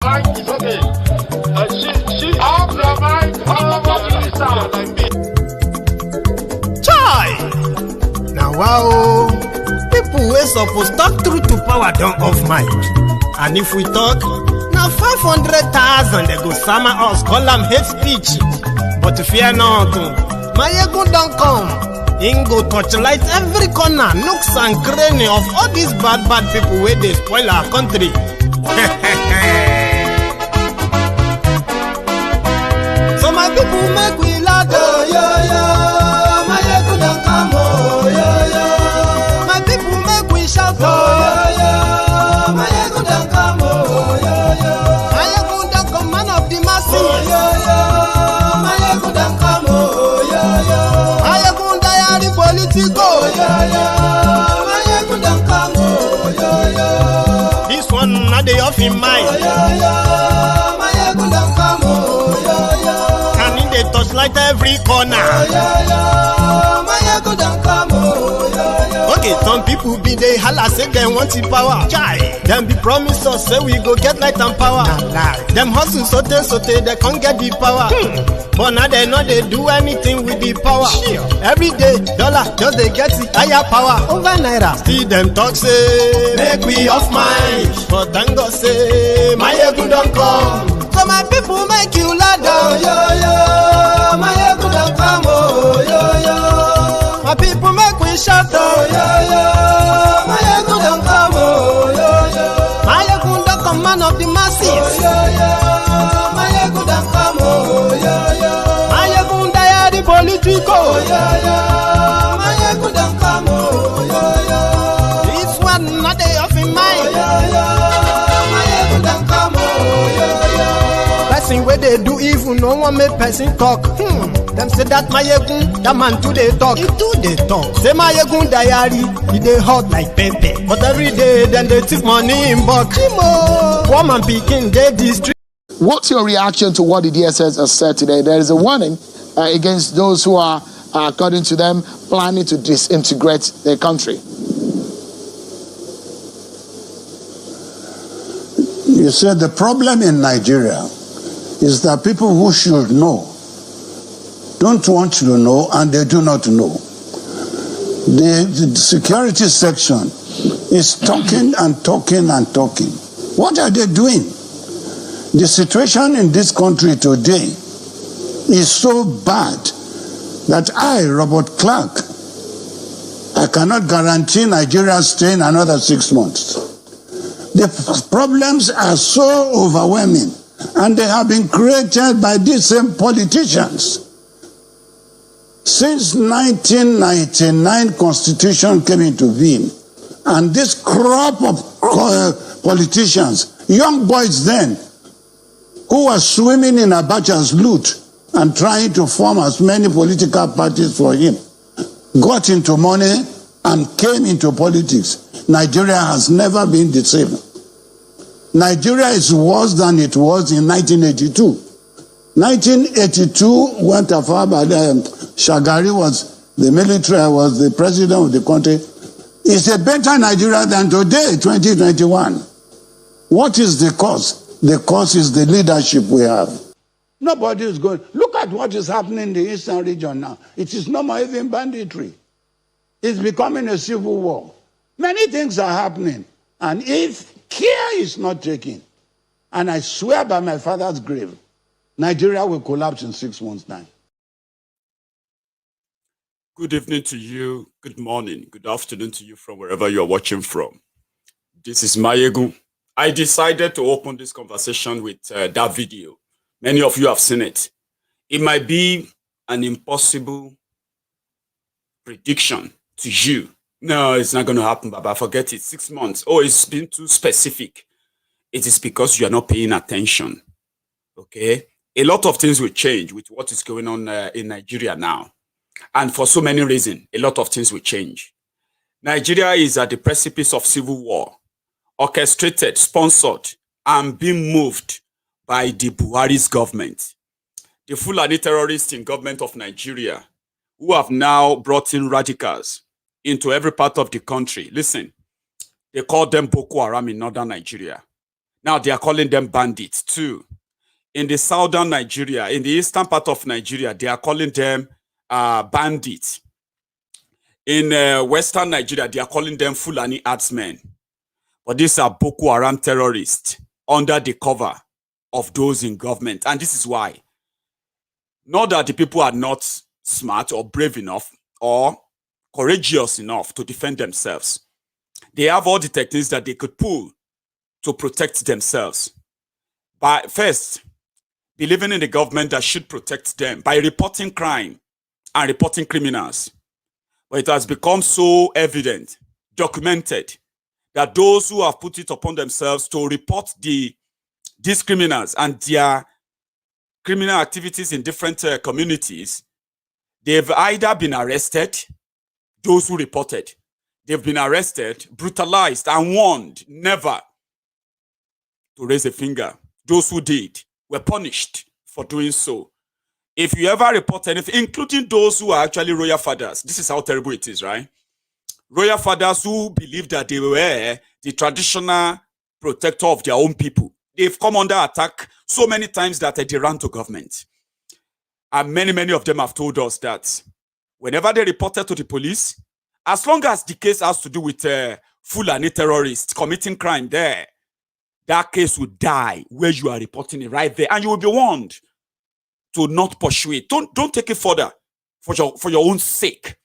Mind is okay. She off your mind. Chai! Now wow, people wey suppose talk truth to power don't off mic. And if we talk, now 500,000 they go summer us, call them hate speech. But fear not, Maiyegun don't come. Him go torchlight every corner, nooks and cranny of all these bad people where they spoil our country. So my people make we laugh, oh yo yo. Maiyegun don't come, oh yo yo. My people make we shout, oh yo yo. Maiyegun don't come, oh yo yo. Maiyegun don't come, man of the masses, oh yo yo. Maiyegun don't come, oh yo yo. Maiyegun diary Politico, oh yo yo. Maiyegun don't come, oh yo yo. This one not the off in mind, oh yo yo. Maiyegun don't come, oh yo yo. They touchlight every corner. Oh, yeah. Maiyegun don't come, oh, yeah. Okay, some people be they holla say they want the power. Chai. Them be promise us say we go get light and power. Nah. Them hustle sote they can't get the power. But now they know they do anything with the power. Sure. Every day, dollar just they get the higher power over naira. See them talk say make we off mind. But thank God say Maiyegun don't come. So my people make you loud, oh yo yo. Maiyegun don't come, oh yo yo. My people make we shout, oh yo yo. Maiyegun don't come, oh yo yo. Maiyegun don't come, man of the masses, oh yo yo. Maiyegun don't come, oh yo yo. Maiyegun diary Politico, oh yo yo. Maiyegun don't come, oh yo yo. This one not they off in mind, oh yo yo. Maiyegun don't come, oh yo yo. Person where they do evil, no one make person talk. Them say that Maiyegun, that man too they talk. He too they talk. Say Maiyegun diary, he they hot like pepper. But every day, then they take money in bulk. Woman picking, they district. What's your reaction to what the DSS has said today? There is a warning against those who are, according to them, planning to disintegrate their country. You said the problem in Nigeria is that people who should know don't want to know and they do not know. The security section is talking and talking and talking. What are they doing? The situation in this country today is so bad that I, Robert Clark, I cannot guarantee Nigeria staying another 6 months. The problems are so overwhelming. And they have been created by these same politicians. Since 1999 Constitution came into being, and this crop of politicians, young boys then, who were swimming in Abacha's loot and trying to form as many political parties for him, got into money and came into politics. Nigeria has never been the same. Nigeria is worse than it was in 1982. 1982, when Shagari was the military, was the president of the country. It's a better Nigeria than today, 2021. What is the cause? The cause is the leadership we have. Nobody is going. Look at what is happening in the eastern region now. It is no more even banditry. It's becoming a civil war. Many things are happening. And if care is not taken, and I swear by my father's grave, Nigeria will collapse in 6 months' time. Good evening to you, good morning, good afternoon to you from wherever you're watching from. This is Maiyegun. I decided to open this conversation with that video. Many of you have seen it. It might be an impossible prediction to you. No, it's not going to happen, Baba. Forget it. 6 months. Oh, it's been too specific. It is because you are not paying attention. Okay? A lot of things will change with what is going on in Nigeria now. And for so many reasons, a lot of things will change. Nigeria is at the precipice of civil war, orchestrated, sponsored, and being moved by the Buhari's government. The Fulani terrorists in government of Nigeria, who have now brought in radicals into every part of the country. Listen, they call them Boko Haram in northern Nigeria. Now they are calling them bandits too. In the southern Nigeria, in the eastern part of Nigeria, they are calling them bandits. In western Nigeria, they are calling them Fulani herdsmen. But these are Boko Haram terrorists under the cover of those in government. And this is why. Not that the people are not smart or brave enough or courageous enough to defend themselves. They have all the techniques that they could pull to protect themselves. But first, believing in the government that should protect them by reporting crime and reporting criminals. But it has become so evident, documented, that those who have put it upon themselves to report these criminals and their criminal activities in different communities, they've either been arrested, those who reported, they've been arrested, brutalized, and warned never to raise a finger. Those who did were punished for doing so. If you ever report anything, including those who are actually royal fathers, this is how terrible it is, right? Royal fathers who believe that they were the traditional protector of their own people. They've come under attack so many times that they ran to government. And many of them have told us that whenever they reported to the police, as long as the case has to do with Fulani terrorists committing crime there, that case will die where you are reporting it right there. And you will be warned to not pursue it. Don't take it further for your own sake,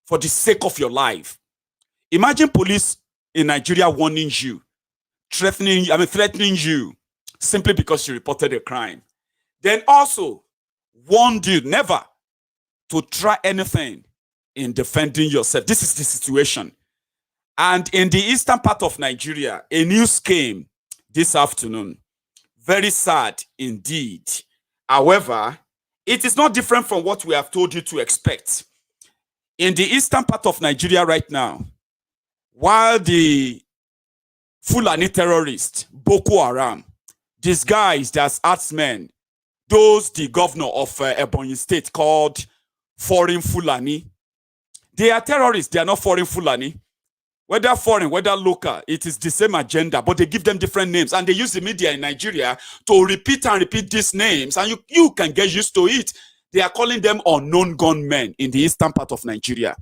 for the sake of your life. Imagine police in Nigeria warning you, threatening you simply because you reported a crime. Then also warned you never to try anything in defending yourself. This is the situation. And in the eastern part of Nigeria, a news came this afternoon. Very sad indeed. However, it is not different from what we have told you to expect. In the eastern part of Nigeria right now, while the Fulani terrorists, Boko Haram, disguised as herdsmen, those the governor of Ebonyi State called foreign Fulani, they are terrorists, they are not foreign Fulani. Whether foreign, whether local, it is the same agenda, but they give them different names. And they use the media in Nigeria to repeat these names. And you can get used to it. They are calling them unknown gunmen in the eastern part of Nigeria.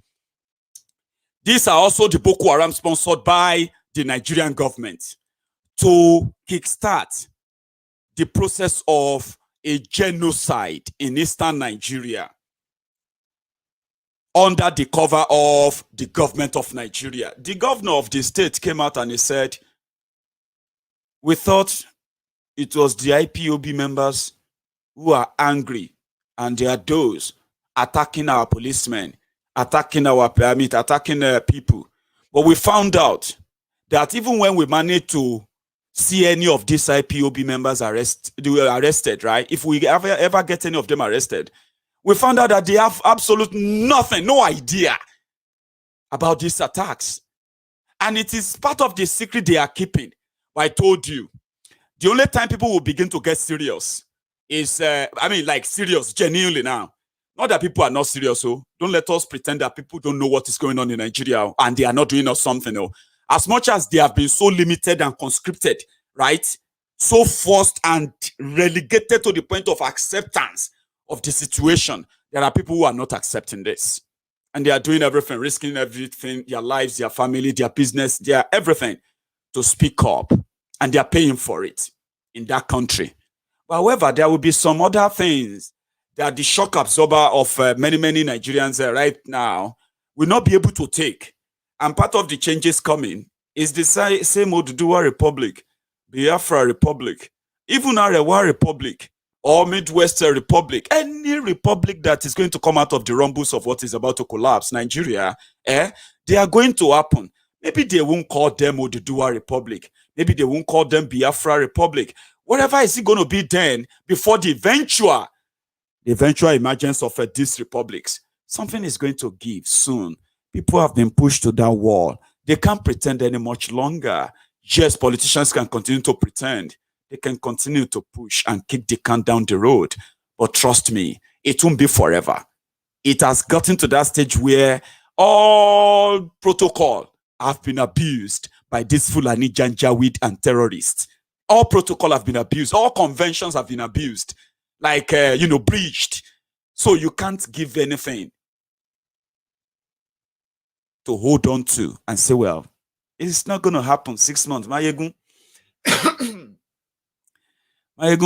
These are also the Boko Haram sponsored by the Nigerian government to kickstart the process of a genocide in eastern Nigeria under the cover of the government of Nigeria. The governor of the state came out and he said, we thought it was the IPOB members who are angry and they are those attacking our policemen, attacking our attacking people. But we found out that even when we managed to see any of these IPOB members arrested, right? If we ever get any of them arrested, we found out that they have absolutely nothing, no idea about these attacks. And it is part of the secret they are keeping. But I told you, the only time people will begin to get serious is, serious, genuinely now. Not that people are not serious, so don't let us pretend that people don't know what is going on in Nigeria and they are not doing us something. As much as they have been so limited and conscripted, right? So forced and relegated to the point of acceptance of the situation, there are people who are not accepting this. And they are doing everything, risking everything, their lives, their family, their business, their everything to speak up. And they are paying for it in that country. However, there will be some other things that the shock absorber of many Nigerians right now will not be able to take. And part of the changes coming is the same Oduduwa Republic, Biafra Republic, even Arewa Republic, or Midwest Republic, any republic that is going to come out of the rumbles of what is about to collapse, Nigeria, they are going to happen. Maybe they won't call them Oduduwa Republic. Maybe they won't call them Biafra Republic. Whatever is it going to be then before the eventual emergence of these republics? Something is going to give soon. People have been pushed to that wall. They can't pretend any much longer. Yes, politicians can continue to pretend. They can continue to push and kick the can down the road. But trust me, it won't be forever. It has gotten to that stage where all protocol have been abused by these Fulani Janjaweed and terrorists. All protocol have been abused. All conventions have been abused, like, breached. So you can't give anything to hold on to and say, well, it's not going to happen 6 months. Maiyegun,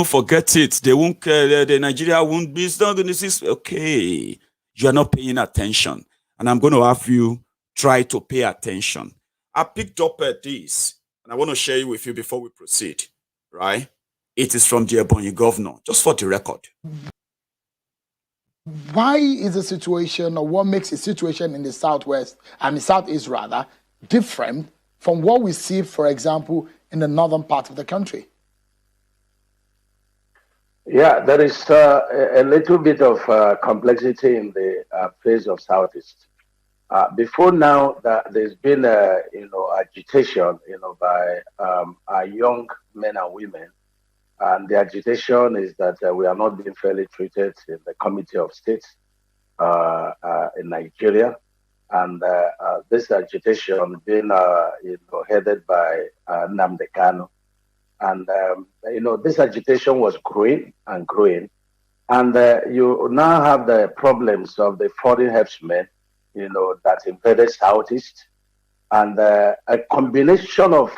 forget it. They won't, the Nigeria won't be, it's not going to see. Okay, you are not paying attention. And I'm going to have you try to pay attention. I picked up this, and I want to share it with you before we proceed, right? It is from the Ebonyi governor, just for the record. Why is the situation, or what makes the situation in the southwest, southeast rather, different from what we see, for example, in the northern part of the country? Yeah, there is a little bit of complexity in the phase of Southeast. Before now, there's been agitation, by our young men and women, and the agitation is that we are not being fairly treated in the Committee of States in Nigeria, and this agitation being headed by Nnamdi Kanu. And, this agitation was growing and growing. And you now have the problems of the foreign herdsmen, that invaded Southeast. And a combination of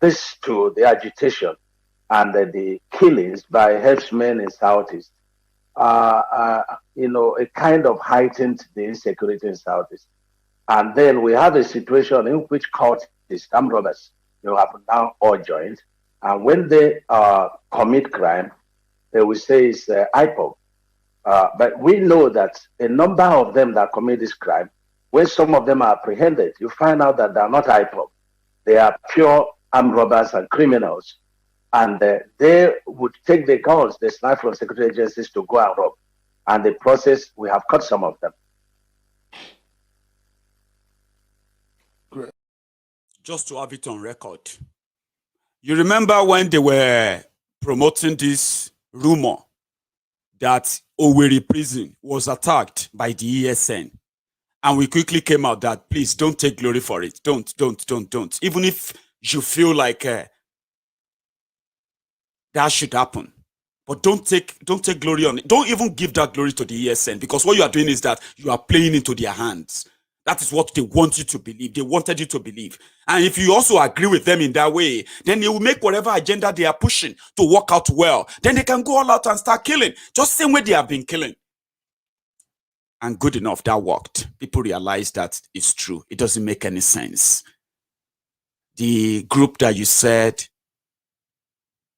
this two, the agitation and the killings by herdsmen in Southeast, it kind of heightened the insecurity in Southeast. And then we have a situation in which cultists, armed robbers, have now all joined. And when they commit crime, they will say it's IPOB. But we know that a number of them that commit this crime, when some of them are apprehended, you find out that they are not IPOB. They are pure armed robbers and criminals. And they would take the guns they snatch from security agencies to go and rob. And the process, we have caught some of them. Great. Just to have it on record. You remember when they were promoting this rumor that Owerri prison was attacked by the ESN? And we quickly came out that, please, don't take glory for it. Don't. Even if you feel like that should happen. But don't take glory on it. Don't even give that glory to the ESN, because what you are doing is that you are playing into their hands. That is what they want you to believe. They wanted you to believe. And if you also agree with them in that way, then they will make whatever agenda they are pushing to work out well. Then they can go all out and start killing, just same way they have been killing. And good enough, that worked. People realize that it's true. It doesn't make any sense. The group that you said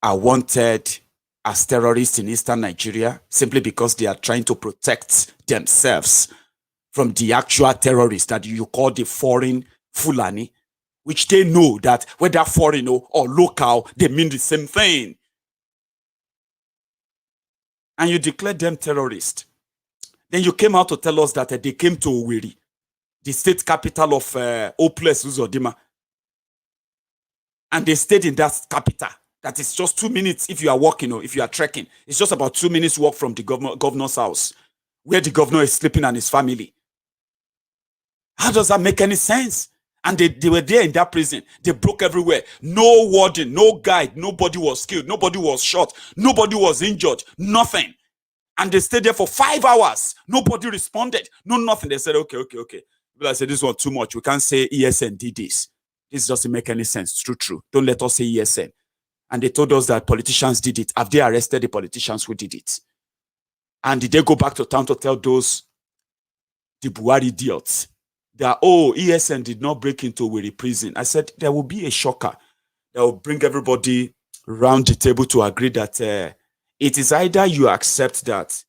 are wanted as terrorists in eastern Nigeria simply because they are trying to protect themselves from the actual terrorists that you call the foreign Fulani, which they know that whether foreign or local, they mean the same thing. And you declare them terrorists. Then you came out to tell us that they came to Owerri, the state capital of Oples Uzodima. And they stayed in that capital. That is just 2 minutes if you are walking or if you are trekking. It's just about 2 minutes walk from the governor's house, where the governor is sleeping and his family. How does that make any sense? And they were there in that prison. They broke everywhere. No warden, no guide. Nobody was killed. Nobody was shot. Nobody was injured. Nothing. And they stayed there for 5 hours. Nobody responded. No, nothing. They said, okay. People said, this was too much. We can't say ESN did this. This doesn't make any sense. True. Don't let us say ESN. And they told us that politicians did it. Have they arrested the politicians who did it? And did they go back to town to tell the Buhari idiots that, ESN did not break into Owerri prison? I said, there will be a shocker that will bring everybody around the table to agree that it is either you accept that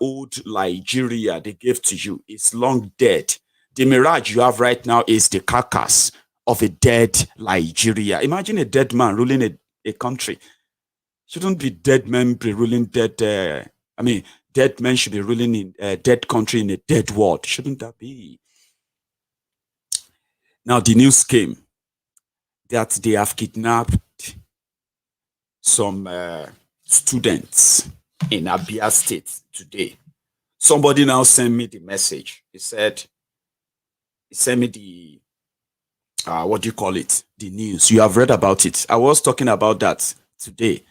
old Nigeria they gave to you is long dead. The mirage you have right now is the carcass of a dead Nigeria. Imagine a dead man ruling a country. Shouldn't be dead men be ruling dead, dead men should be ruling in a dead country in a dead world. Shouldn't that be? Now the news came that they have kidnapped some students in Abia State today. Somebody now sent me the message. He sent me what do you call it? The news. You have read about it. I was talking about that today.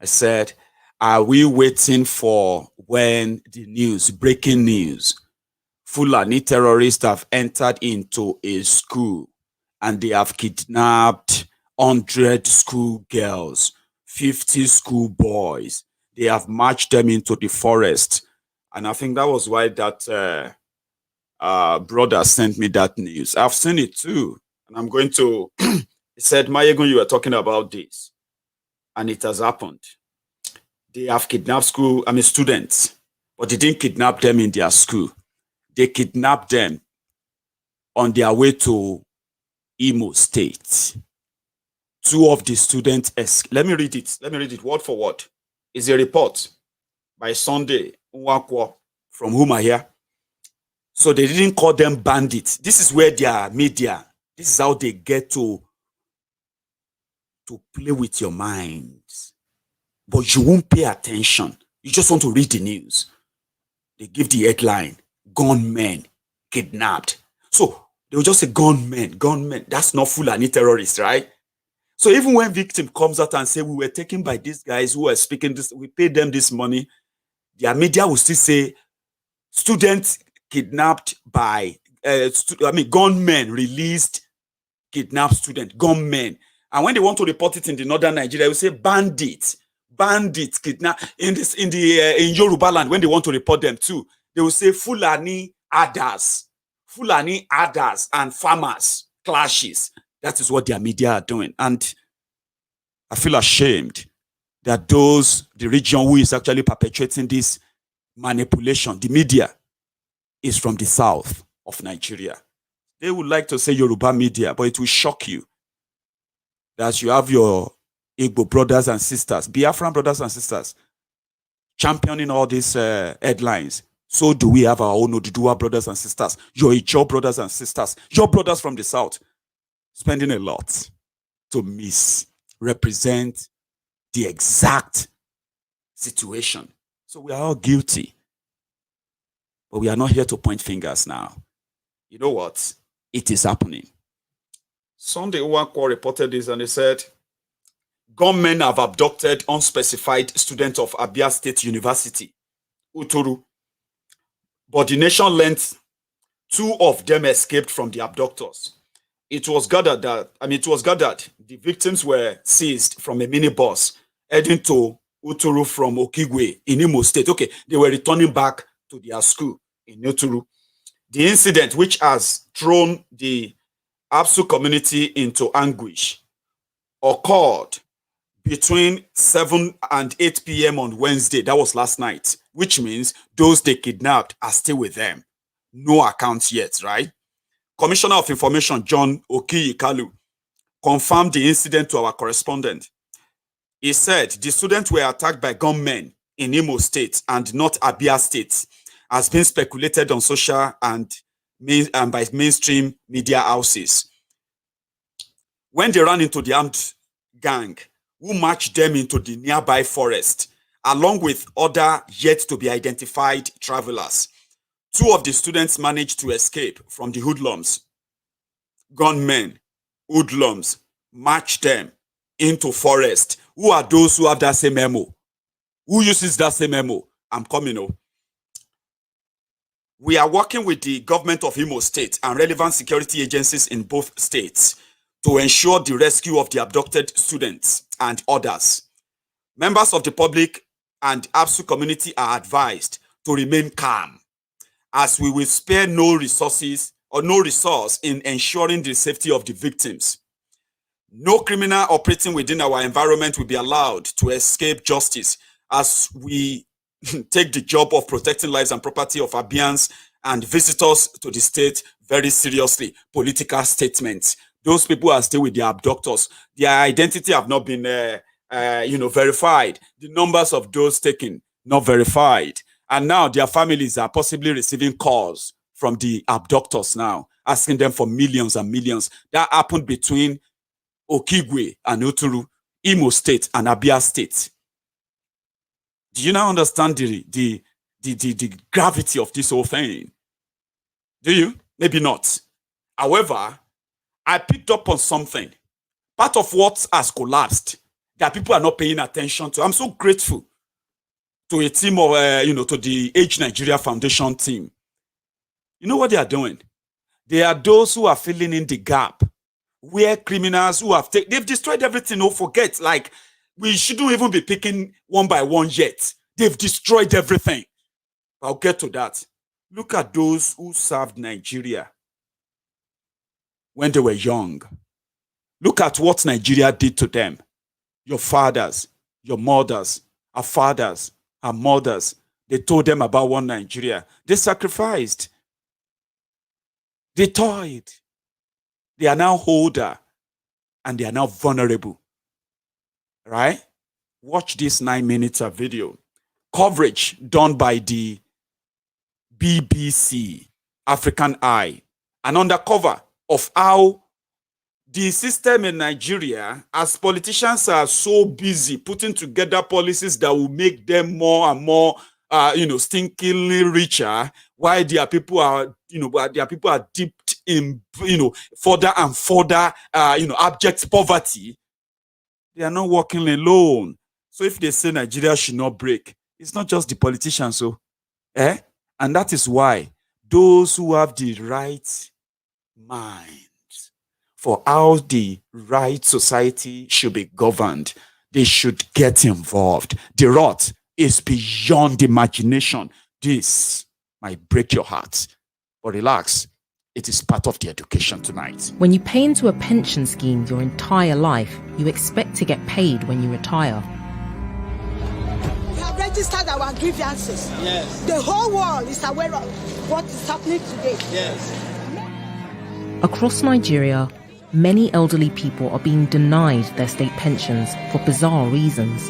I said, are we waiting for when the news, breaking news, Fulani terrorists have entered into a school and they have kidnapped 100 school girls, 50 school boys. They have marched them into the forest. And I think that was why that brother sent me that news. I've seen it too. And I'm going to, he said, Maiyegun, you were talking about this. And it has happened. They have kidnapped students, but they didn't kidnap them in their school. They kidnapped them on their way to Imo State. Two of the students, let me read it word for word. It's a report by Sunday Nwakwo from Umahia. So they didn't call them bandits. This is where their media, this is how they get to play with your minds. But you won't pay attention. You just want to read the news. They give the headline, gunmen kidnapped. So they will just say gunmen. That's not Fulani terrorists, right? So even when victim comes out and say, we were taken by these guys who are speaking this, we paid them this money, their media will still say, students kidnapped by, gunmen released kidnapped student, gunmen. And when they want to report it in the northern Nigeria, they will say bandits kidnap. In Yoruba land, when they want to report them too, they will say Fulani adas and farmers clashes. That is what their media are doing. And I feel ashamed that the region who is actually perpetrating this manipulation, the media, is from the south of Nigeria. They would like to say Yoruba media, but it will shock you that you have your Igbo brothers and sisters, Biafran brothers and sisters, championing all these headlines. So do we have our own Oduduwa brothers and sisters, your Ijo brothers and sisters, your brothers from the south, spending a lot to misrepresent the exact situation. So we are all guilty. But we are not here to point fingers now. You know what? It is happening. Sunday Uwakwa reported this and he said, gunmen have abducted unspecified students of Abia State University, Uturu. But the nation learned 2 of them escaped from the abductors. It was gathered the victims were seized from a minibus heading to Uturu from Okigwe in Imo State. Okay, they were returning back to their school in Uturu. The incident, which has thrown the ABSU community into anguish, occurred between 7 and 8 p.m. on Wednesday. That was last night, which means those they kidnapped are still with them. No accounts yet, right? Commissioner of Information John Okiyikalu confirmed the incident to our correspondent. He said the students were attacked by gunmen in Imo State and not Abia State, has been speculated on social and by mainstream media houses. When they ran into the armed gang, who marched them into the nearby forest, along with other yet-to-be-identified travelers, 2 of the students managed to escape from the hoodlums. Gunmen, hoodlums, marched them into forest. Who are those who have that same memo? Who uses that same memo? I'm coming. We are working with the government of Imo State and relevant security agencies in both states to ensure the rescue of the abducted students and others. Members of the public and ABSU community are advised to remain calm, as we will spare no resource in ensuring the safety of the victims. No criminal operating within our environment will be allowed to escape justice, as we take the job of protecting lives and property of Abians and visitors to the state very seriously. Political statements. Those people are still with their abductors. Their identity have not been verified. The numbers of those taken, not verified. And now their families are possibly receiving calls from the abductors now, asking them for millions and millions. That happened between Okigwe and Uturu, Imo State and Abia State. Do you now understand the gravity of this whole thing? Do you? Maybe not. However, I picked up on something. Part of what has collapsed that people are not paying attention to. I'm so grateful to a team of, to the Age Nigeria Foundation team. You know what they are doing? They are those who are filling in the gap where criminals who have they've destroyed everything. Don't forget, like, we shouldn't even be picking one by one yet. They've destroyed everything. I'll get to that. Look at those who served Nigeria when they were young. Look at what Nigeria did to them. Your fathers, your mothers, our fathers, our mothers, they told them about one Nigeria. They sacrificed. They toiled. They are now older and they are now vulnerable. Right? Watch this 9 minutes of video. Coverage done by the BBC, African Eye, an undercover of how the system in Nigeria, as politicians are so busy putting together policies that will make them more and more, stinkingly richer, while their people are, dipped in, further and further, abject poverty. They are not working alone. So if they say Nigeria should not break, it's not just the politicians, so, and that is why those who have the right mind for how the right society should be governed, they should get involved. The rot is beyond imagination. This might break your heart, but relax. It is part of the education tonight. When you pay into a pension scheme your entire life, you expect to get paid when you retire. We have registered our grievances. Yes. The whole world is aware of what is happening today. Yes. Across Nigeria, many elderly people are being denied their state pensions for bizarre reasons.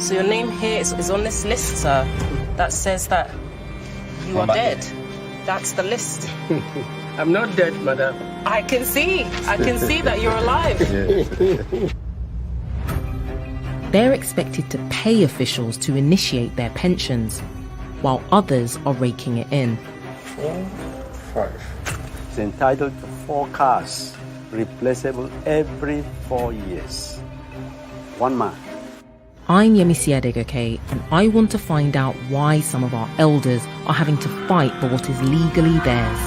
So your name here is on this list, sir, that says that you are dead. That's the list. I'm not dead, madam. I can see that you're alive. They're expected to pay officials to initiate their pensions, while others are raking it in. 4, 5. Is entitled to 4 cars, replaceable every 4 years. 1 man. I'm Yemisi Adegoke, and I want to find out why some of our elders are having to fight for what is legally theirs.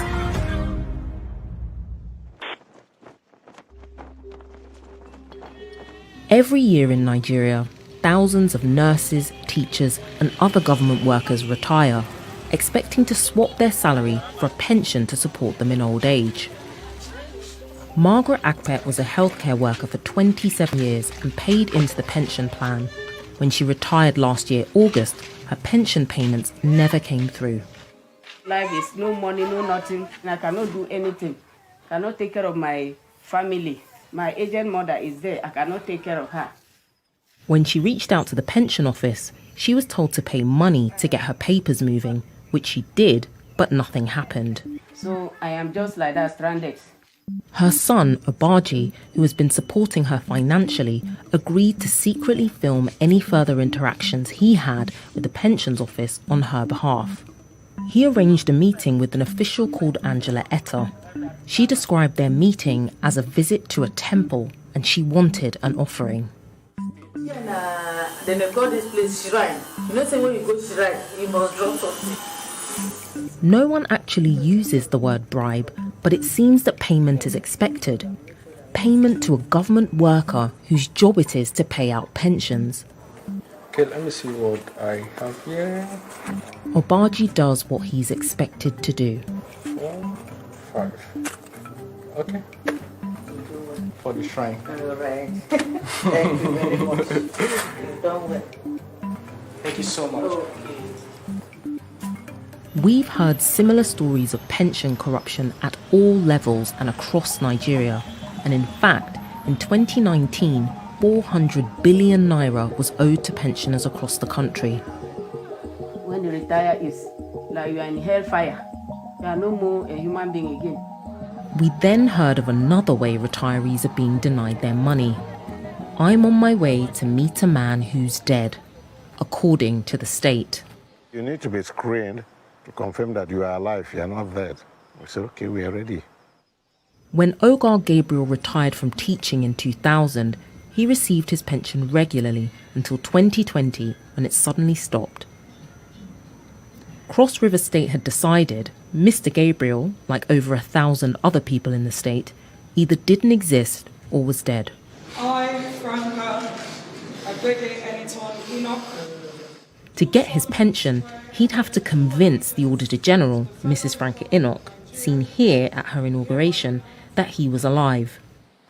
Every year in Nigeria, thousands of nurses, teachers, and other government workers retire, expecting to swap their salary for a pension to support them in old age. Margaret Akpet was a healthcare worker for 27 years and paid into the pension plan. When she retired last year, August, her pension payments never came through. Life is no money, no nothing, and I cannot do anything. I cannot take care of my family. My aged mother is there. I cannot take care of her. When she reached out to the pension office, she was told to pay money to get her papers moving, which she did, but nothing happened. So I am just like that, stranded. Her son, Obaji, who has been supporting her financially, agreed to secretly film any further interactions he had with the pensions office on her behalf. He arranged a meeting with an official called Angela Etta. She described their meeting as a visit to a temple, and she wanted an offering. Then they call this place shrine. You know, say when you go shrine, you must drop something. No one actually uses the word bribe, but it seems that payment is expected. Payment to a government worker whose job it is to pay out pensions. Okay, let me see what I have here. Obaji does what he's expected to do. 4, 5. Okay. For the shrine. All right. Thank you very much. You've done well. Thank you so much. Okay. We've heard similar stories of pension corruption at all levels and across Nigeria. And in fact, in 2019, 400 billion naira was owed to pensioners across the country. When you retire, it's like you are in hellfire. You are no more a human being again. We then heard of another way retirees are being denied their money. I'm on my way to meet a man who's dead, according to the state. You need to be screened to confirm that you are alive, you are not dead. We said, okay, we are ready. When Ogar Gabriel retired from teaching in 2000, he received his pension regularly until 2020 when it suddenly stopped. Cross River State had decided Mr. Gabriel, like over 1,000 other people in the state, either didn't exist or was dead. I, Franca, Agbede Eniton Enoch. To get his pension, he'd have to convince the Auditor General, Mrs. Franca Enoch, seen here at her inauguration, that he was alive.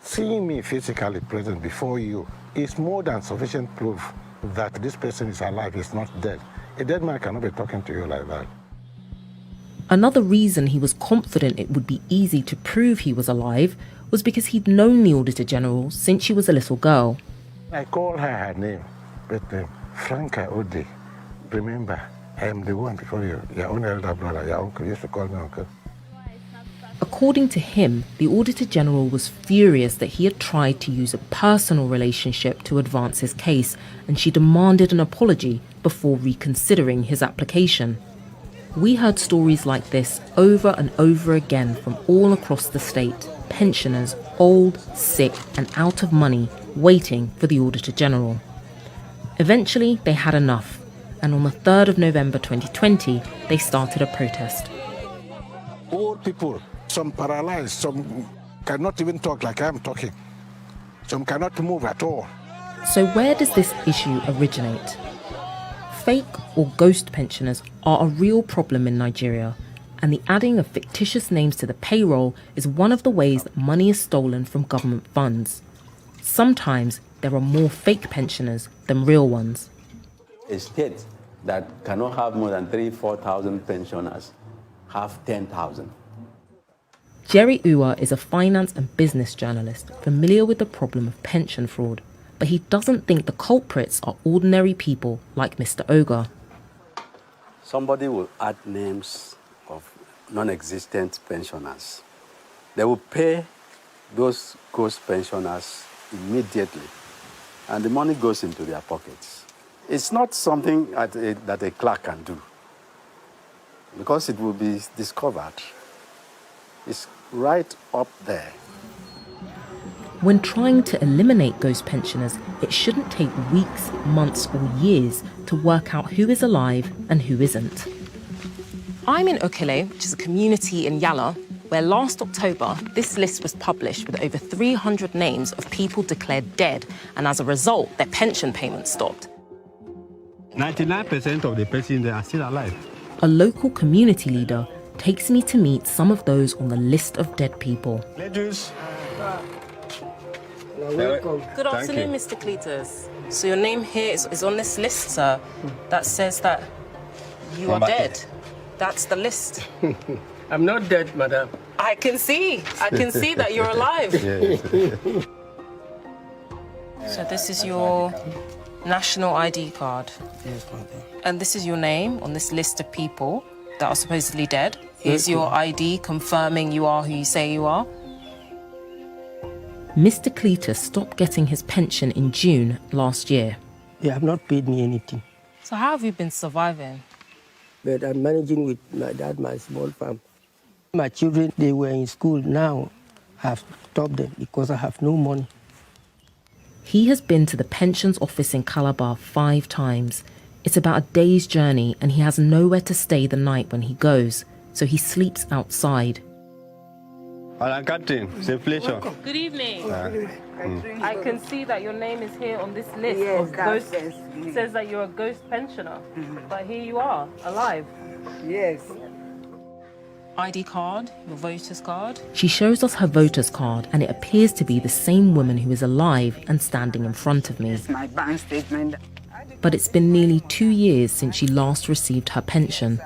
Seeing me physically present before you is more than sufficient proof that this person is alive, is not dead. A dead man cannot be talking to you like that. Another reason he was confident it would be easy to prove he was alive was because he'd known the Auditor General since she was a little girl. I call her name, but Franca Ode. Remember, I am the one before you, your own elder brother, your uncle. You used to call me uncle. According to him, the Auditor General was furious that he had tried to use a personal relationship to advance his case, and she demanded an apology before reconsidering his application. We heard stories like this over and over again from all across the state. Pensioners, old, sick, and out of money, waiting for the Auditor General. Eventually, they had enough, and on the 3rd of November 2020, they started a protest. Old people, some paralyzed, some cannot even talk like I am talking. Some cannot move at all. So where does this issue originate? Fake or ghost pensioners are a real problem in Nigeria, and the adding of fictitious names to the payroll is one of the ways that money is stolen from government funds. Sometimes there are more fake pensioners than real ones. A state that cannot have more than 3,000-4,000 pensioners have 10,000. Jerry Uwa is a finance and business journalist familiar with the problem of pension fraud, but he doesn't think the culprits are ordinary people like Mr. Ogar. Somebody will add names of non-existent pensioners. They will pay those ghost pensioners immediately, and the money goes into their pockets. It's not something that a clerk can do, because it will be discovered. It's right up there. When trying to eliminate ghost pensioners, it shouldn't take weeks, months, or years to work out who is alive and who isn't. I'm in Okele, which is a community in Yala, where last October, this list was published with over 300 names of people declared dead, and as a result, their pension payments stopped. 99% of the persons there are still alive. A local community leader takes me to meet some of those on the list of dead people. Ladies. Good afternoon, Mr. Cletus. So your name here is on this list, sir, that says that you are dead. That's the list. I'm not dead, madam. I can see that you're alive. So this is your national ID card. Yes, madam. And this is your name on this list of people that are supposedly dead. Here's your ID confirming you are who you say you are. Mr. Cletus stopped getting his pension in June last year. They have not paid me anything. So how have you been surviving? But I'm managing with my dad, my small farm. My children, they were in school. Now I've stopped them because I have no money. He has been to the pensions office in Calabar 5 times. It's about a day's journey and he has nowhere to stay the night when he goes, so he sleeps outside. Captain, it's a pleasure. Good evening. I can see that your name is here on this list of ghosts. It says that you're a ghost pensioner, but here you are, alive. Yes. ID card, your voter's card. She shows us her voter's card and it appears to be the same woman who is alive and standing in front of me. It's my bank statement. But it's been nearly 2 years since she last received her pension.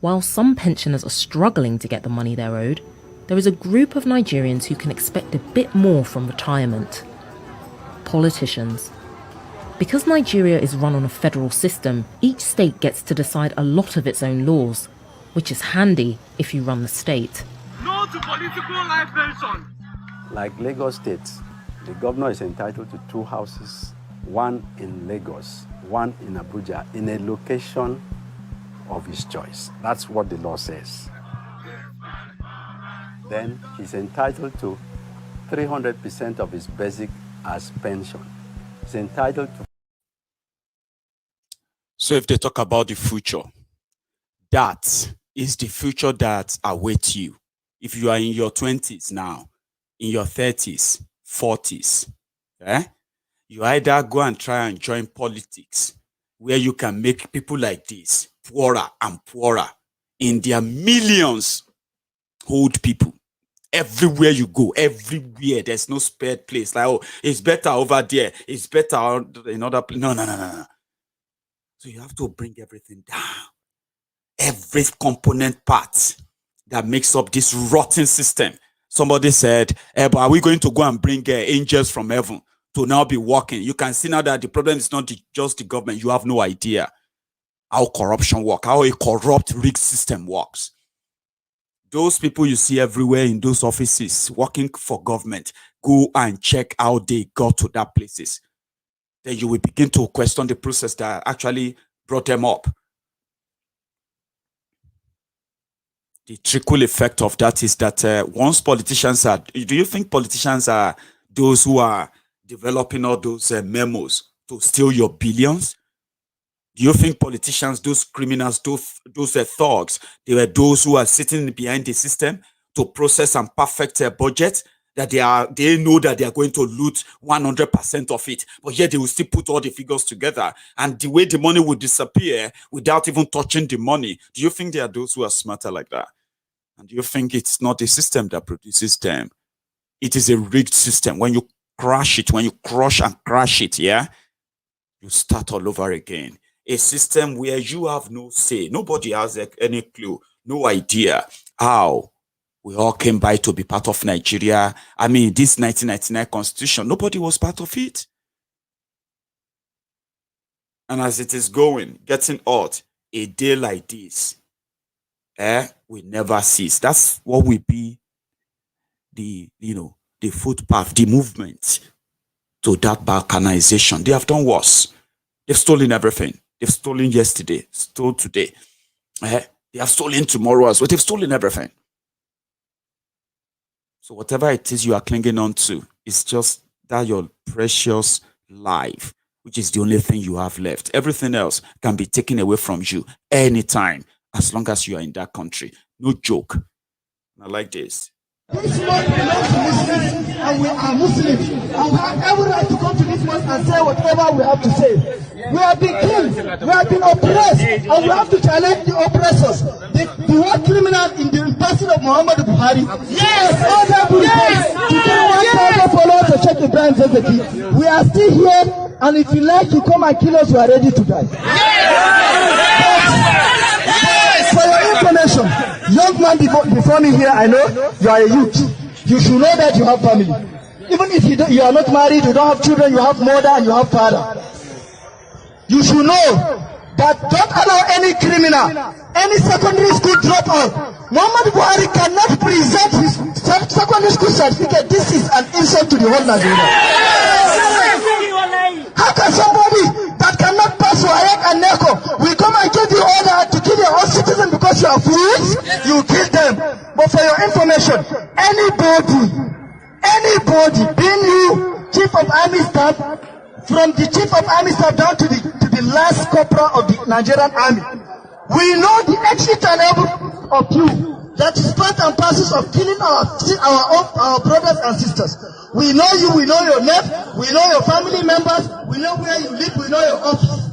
While some pensioners are struggling to get the money they're owed, there is a group of Nigerians who can expect a bit more from retirement. Politicians. Because Nigeria is run on a federal system, each state gets to decide a lot of its own laws, which is handy if you run the state. No to political life pension. Like Lagos State, the governor is entitled to 2 houses, one in Lagos, one in Abuja, in a location of his choice. That's what the law says. then he's entitled to 300% of his basic as pension. He's entitled to. So if they talk about the future, that is the future that awaits you. If you are in your 20s now, in your 30s, 40s, you either go and try and join politics where you can make people like this poorer and poorer in their millions, old people. Everywhere you go, everywhere, there's no spared place. Like, oh, it's better over there. It's better in other place. No. So you have to bring everything down. Every component part that makes up this rotten system. Somebody said, but are we going to go and bring angels from heaven to now be working? You can see now that the problem is not just the government. You have no idea how corruption works, how a corrupt, rigged system works. Those people you see everywhere in those offices working for government, go and check how they got to that places. Then you will begin to question the process that actually brought them up. The trickle effect of that is that once politicians are, do you think politicians are those who are developing all those memos to steal your billions? Do you think politicians, those criminals, those thugs, they were those who are sitting behind the system to process and perfect their budget, that they know that they are going to loot 100% of it, but yet they will still put all the figures together, and the way the money will disappear without even touching the money? Do you think there are those who are smarter like that? And do you think it's not the system that produces them? It is a rigged system. When you crash it, when you crush and crash it, you start all over again. A system where you have no say. Nobody has any clue, no idea how we all came by to be part of Nigeria. I mean, this 1999 constitution, nobody was part of it. And as it is going, getting hot, a day like this, we never cease. That's what will be the footpath, the movement to that balkanization. They have done worse. They've stolen everything. They've stolen yesterday, stole today. They have stolen tomorrow as well. They've stolen everything. So whatever it is you are clinging on to, it's just that your precious life, which is the only thing you have left. Everything else can be taken away from you anytime, as long as you are in that country. No joke. I like this. This month belongs to Muslims, and we are Muslims, and we have every right to come to this month and say whatever we have to say. We have been killed, we have been oppressed, and we have to challenge the oppressors. The word criminal in the person of Muhammad Buhari. Yes! To kill 1,000 followers to check the brand Zezeki. We are still here, and if you like to come and kill us, we are ready to die. Yes! For your information, young man before me here, I know you are a youth. You should know that you have family. Even if you are not married, you don't have children, you have mother and you have father. You should know that don't allow any criminal, any secondary school dropout. Muhammad Buhari cannot present his secondary school certificate. This is an insult to the whole Nigeria. How can somebody that cannot pass WAEC and NECO will come and give you order to kill your own citizens because you are fools? You kill them. But for your information, anybody, being you, Chief of Army Staff, from the Chief of Army Staff down to the last corporal of the Nigerian Army, we know the exit and every of you. That is part and parcel of killing our brothers and sisters. We know you, we know your name, we know your family members, we know where you live, we know your office.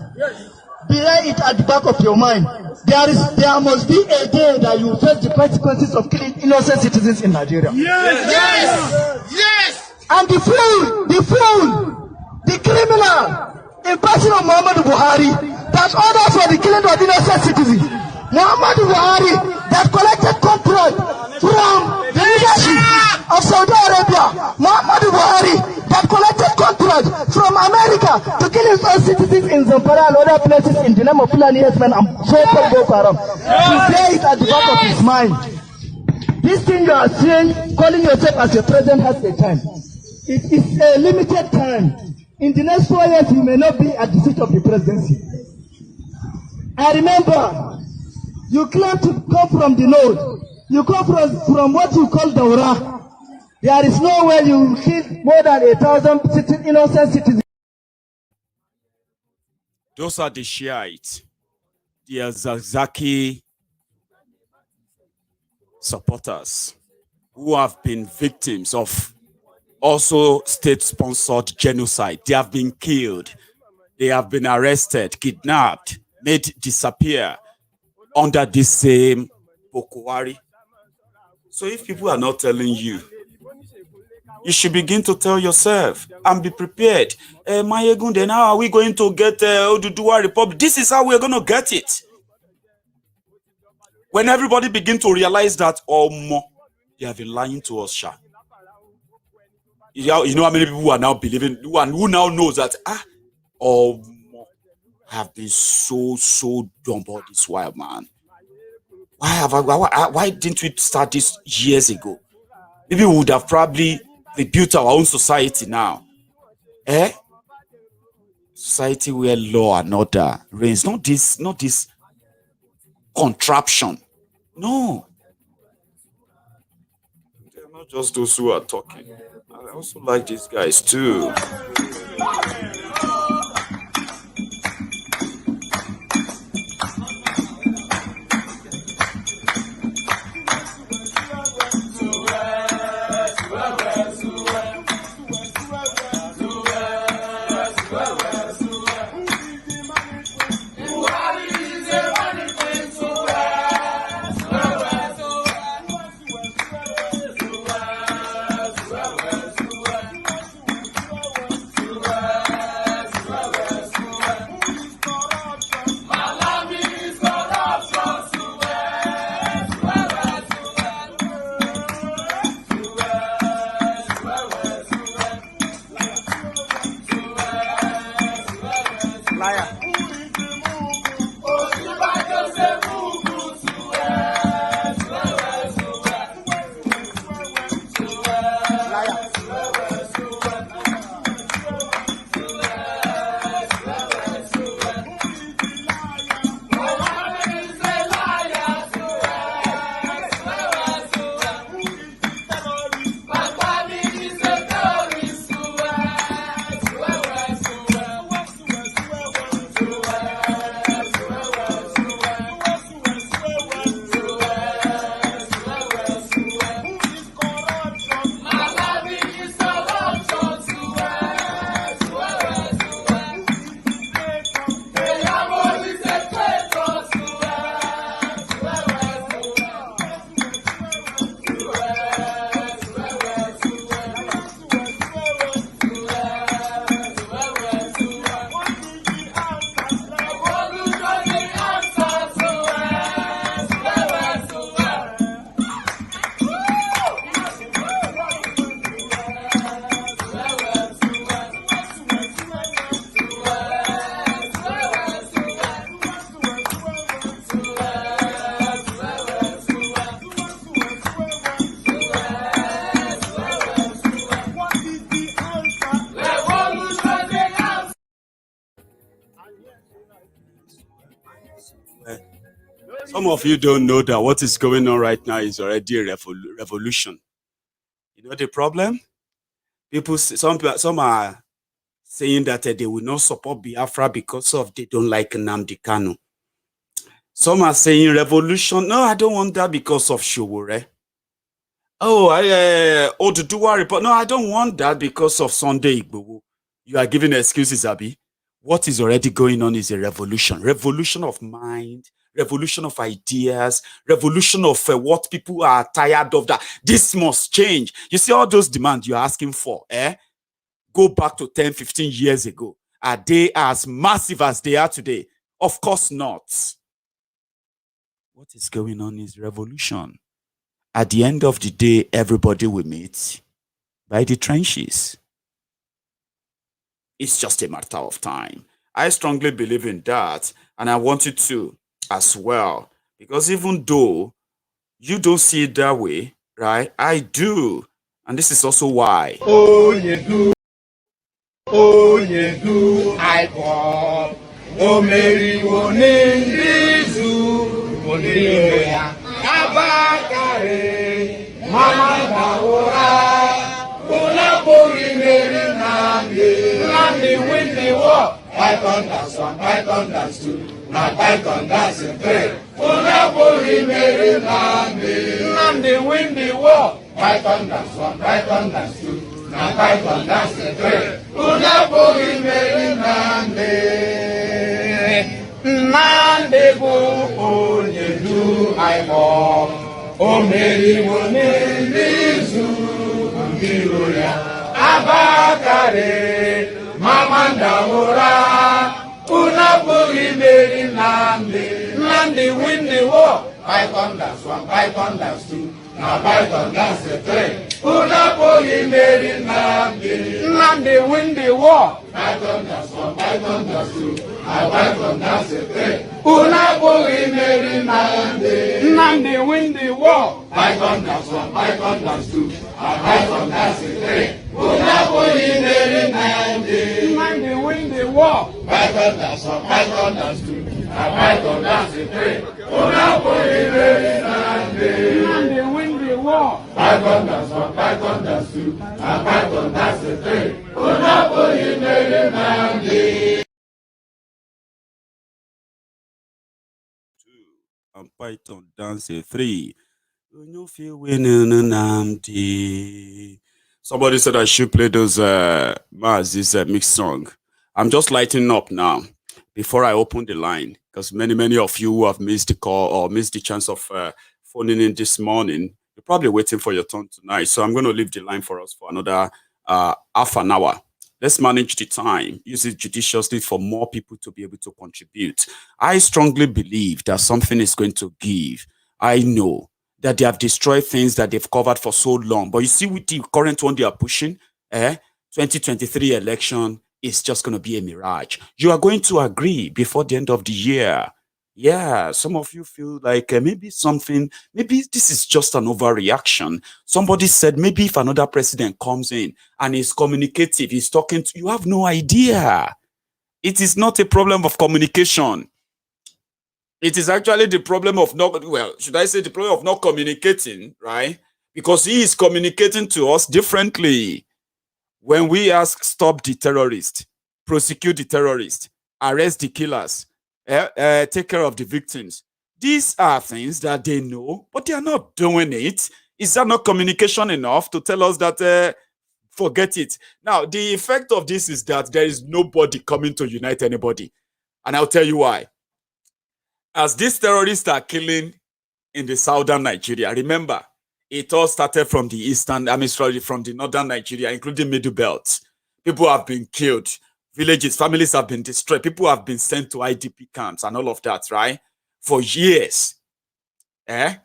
Bear it at the back of your mind. There must be a day that you face the consequences of killing innocent citizens in Nigeria. Yes! And the fool, the criminal, in person of Muhammad Buhari, that orders for the killing of innocent citizens. Muhammad Buhari, that collected contract from the leadership of Saudi Arabia. Muhammad Buhari, that collected contract from America to kill his own citizens in Zamfara and other places in the name of Fulani Herdsmen and so-called Boko Haram. To say it at the back of his mind. This thing you are saying, calling yourself as a president, has a time. It is a limited time. In the next 4 years, you may not be at the seat of the presidency. I remember, you claim to come from the north. You come from what you call Daura. There is no way you kill more than 1,000 innocent citizens. Those are the Shiites, the Zazaki supporters who have been victims of also state-sponsored genocide. They have been killed. They have been arrested, kidnapped, made disappear under this same Boko Haram. So if people are not telling you, you should begin to tell yourself and be prepared. Maiyegun, then how are we going to get Oduduwa Republic? This is how we're going to get it. When everybody begin to realize that, they have been lying to us, Sha. You know how many people are now believing, who now knows that, I have been so dumb all this while, man. Why didn't we start this years ago? Maybe we would have probably rebuilt our own society now. Society where law and order reigns. Not this contraption. No. They're not just those who are talking. I also like these guys too. Some of you don't know that what is going on right now is already a revolution. You know the problem? Some are saying that they will not support Biafra because of they don't like Nnamdi Kanu. Some are saying revolution. No, I don't want that because of Showore. Oduduwa report. No, I don't want that because of Sunday Igboho. You are giving excuses, Abi. What is already going on is a revolution. Revolution of mind, revolution of ideas, revolution of what people are tired of. That this must change. You see all those demands you're asking for, go back to 10, 15 years ago. Are they as massive as they are today? Of course not. What is going on is revolution. At the end of the day, everybody will meet by the trenches. It's just a matter of time. I strongly believe in that, and I want you to as well. Because even though you don't see it that way, right? I do. And this is also why. Oh, you do. Oh, you do. I walk. Oh, Mary, one in this zoo. One in Abakare, Mama Daura, Unapuri Mary Nandi, Nandi win the war. Python dance 1, Python dance 2, now Python dance 3. Unapuri Mary Nandi, Nandi win the war. Python dance 1, Python dance 2, now Python dance 3. Unapuri Mary Nandi. Nande bo onye du aimo o meri woni nizu mbiro ya Abakare mamanda ora una buri meri Nandi win the war. Python dance 1, Python dance 2, now Python dance 3. Una buri meri Nandi win the war. Python dance 1, Python dance 2, now Python dance 3. Una buri meri Nandi win the war. Python dance 1, Python dance 2, now Python dance 3. Una buri meri Nandi win the war. Python dance 1, Python dance 2, now Python dance 3. Una buri meri Nandi win the war. Python dance 1, Python dance 2, now Python dance 3. Una buri meri Nandi. And Python dance 3. You feel winning Somebody said I should play those this mixed song. I'm just lighting up now before I open the line, because many of you who have missed the call or missed the chance of phoning in this morning, you're probably waiting for your turn tonight. So I'm going to leave the line for us for another half an hour. Let's manage the time, use it judiciously for more people to be able to contribute. I strongly believe that something is going to give. I know that they have destroyed things that they've covered for so long. But you see, with the current one they are pushing, 2023 election is just going to be a mirage. You are going to agree before the end of the year. Yeah, some of you feel like maybe this is just an overreaction. Somebody said maybe if another president comes in and is communicative, he's talking to you, have no idea. It is not a problem of communication. It is actually the problem of the problem of not communicating, right? Because he is communicating to us differently. When we ask, stop the terrorists, prosecute the terrorists, arrest the killers, take care of the victims. These are things that they know, but they are not doing it. Is that not communication enough to tell us that forget it? Now, the effect of this is that there is nobody coming to unite anybody. And I'll tell you why. As these terrorists are killing in the southern Nigeria, remember, it all started from the eastern, from the northern Nigeria, including Middle Belt. People have been killed. Villages, families have been destroyed. People have been sent to IDP camps and all of that, right? For years. And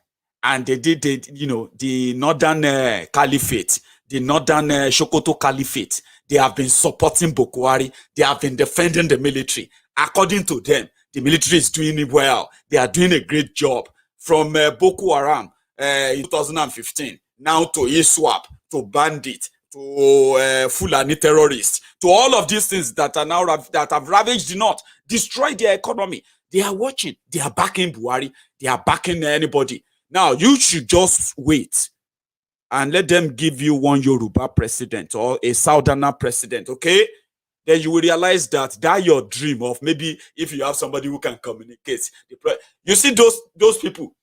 they did, the northern caliphate, the northern Sokoto caliphate, they have been supporting Boko Haram. They have been defending the military. According to them, the military is doing it well. They are doing a great job. From Boko Haram in 2015, now to ISWAP, to bandit, to Fulani terrorists, to all of these things that are now that have ravaged the north, destroyed their economy. They are watching. They are backing Buhari. They are backing anybody. Now, you should just wait and let them give you one Yoruba president or a Southerner president, okay? Then you will realize that your dream of maybe if you have somebody who can communicate. You see those people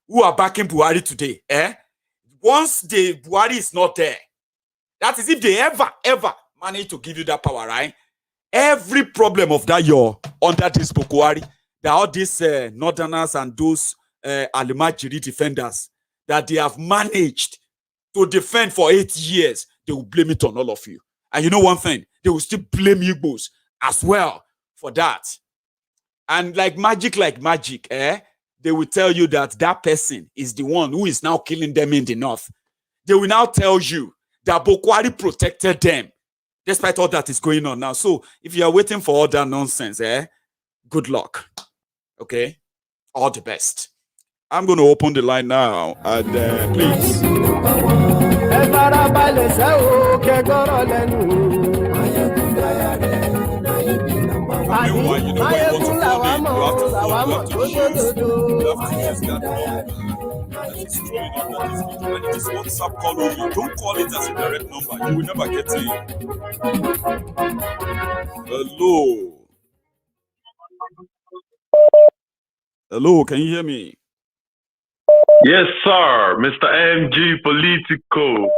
who are backing Buhari today, once the Buhari is not there, that is if they ever manage to give you that power, right? Every problem of that you're under this Boko Haram, there are all these northerners and those Alimajiri defenders that they have managed to defend for 8 years, they will blame it on all of you. And you know one thing, they will still blame Igbos as well for that. And like magic, they will tell you that that person is the one who is now killing them in the north. They will now tell you that Boko Haram protected them, despite all that is going on now. So if you are waiting for all that nonsense, good luck. Okay? All the best. I'm going to open the line now, and please. is trolling under this video, and it is WhatsApp call only. Don't call it as a direct number. You will never get it. Hello. Hello, can you hear me? Yes, sir. Mr. MG Politico.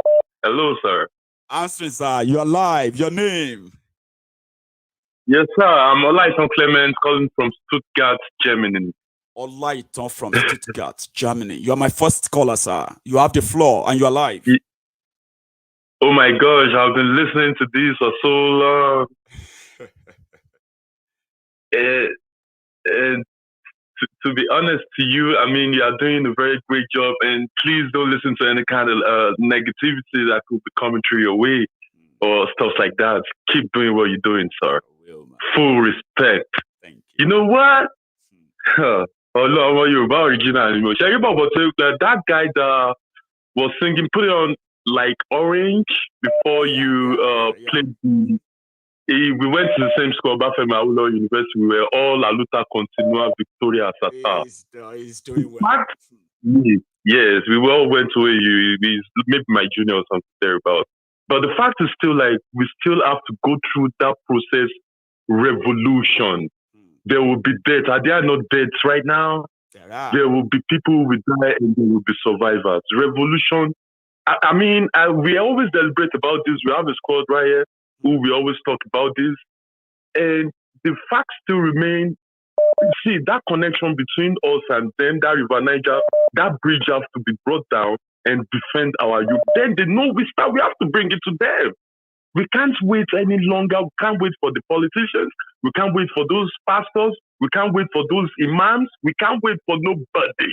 Hello, sir. Answering, sir. You are live. Your name? Yes, sir. I'm Olaiton Clement calling from Stuttgart, Germany. Olaiton from Stuttgart, Germany. You are my first caller, sir. You have the floor and you are live. Oh my gosh, I've been listening to this for so long. And to be honest to you, I mean, you are doing a very great job, and please don't listen to any kind of negativity that could be coming through your way or stuff like that. Keep doing what you're doing, sir. Full respect. Thank you. You know what? Oh no, you're about original. That guy that was singing, put it on like Orange before you played. We went to the same school, Bafra University. We were all Aluta Continua Victoria Sata. He's doing well. Yes, we all went to maybe my junior or something thereabout. But the fact is still like we still have to go through that process. Revolution. There will be deaths. Are there not deaths right now? There will be people who will die and there will be survivors. Revolution. I mean, we always deliberate about this. We have a squad right here who we always talk about this. And the facts still remain. See, that connection between us and them, that River Niger, that bridge has to be brought down and defend our youth. Then they know we have to bring it to them. We can't wait any longer. We can't wait for the politicians. We can't wait for those pastors. We can't wait for those imams. We can't wait for nobody.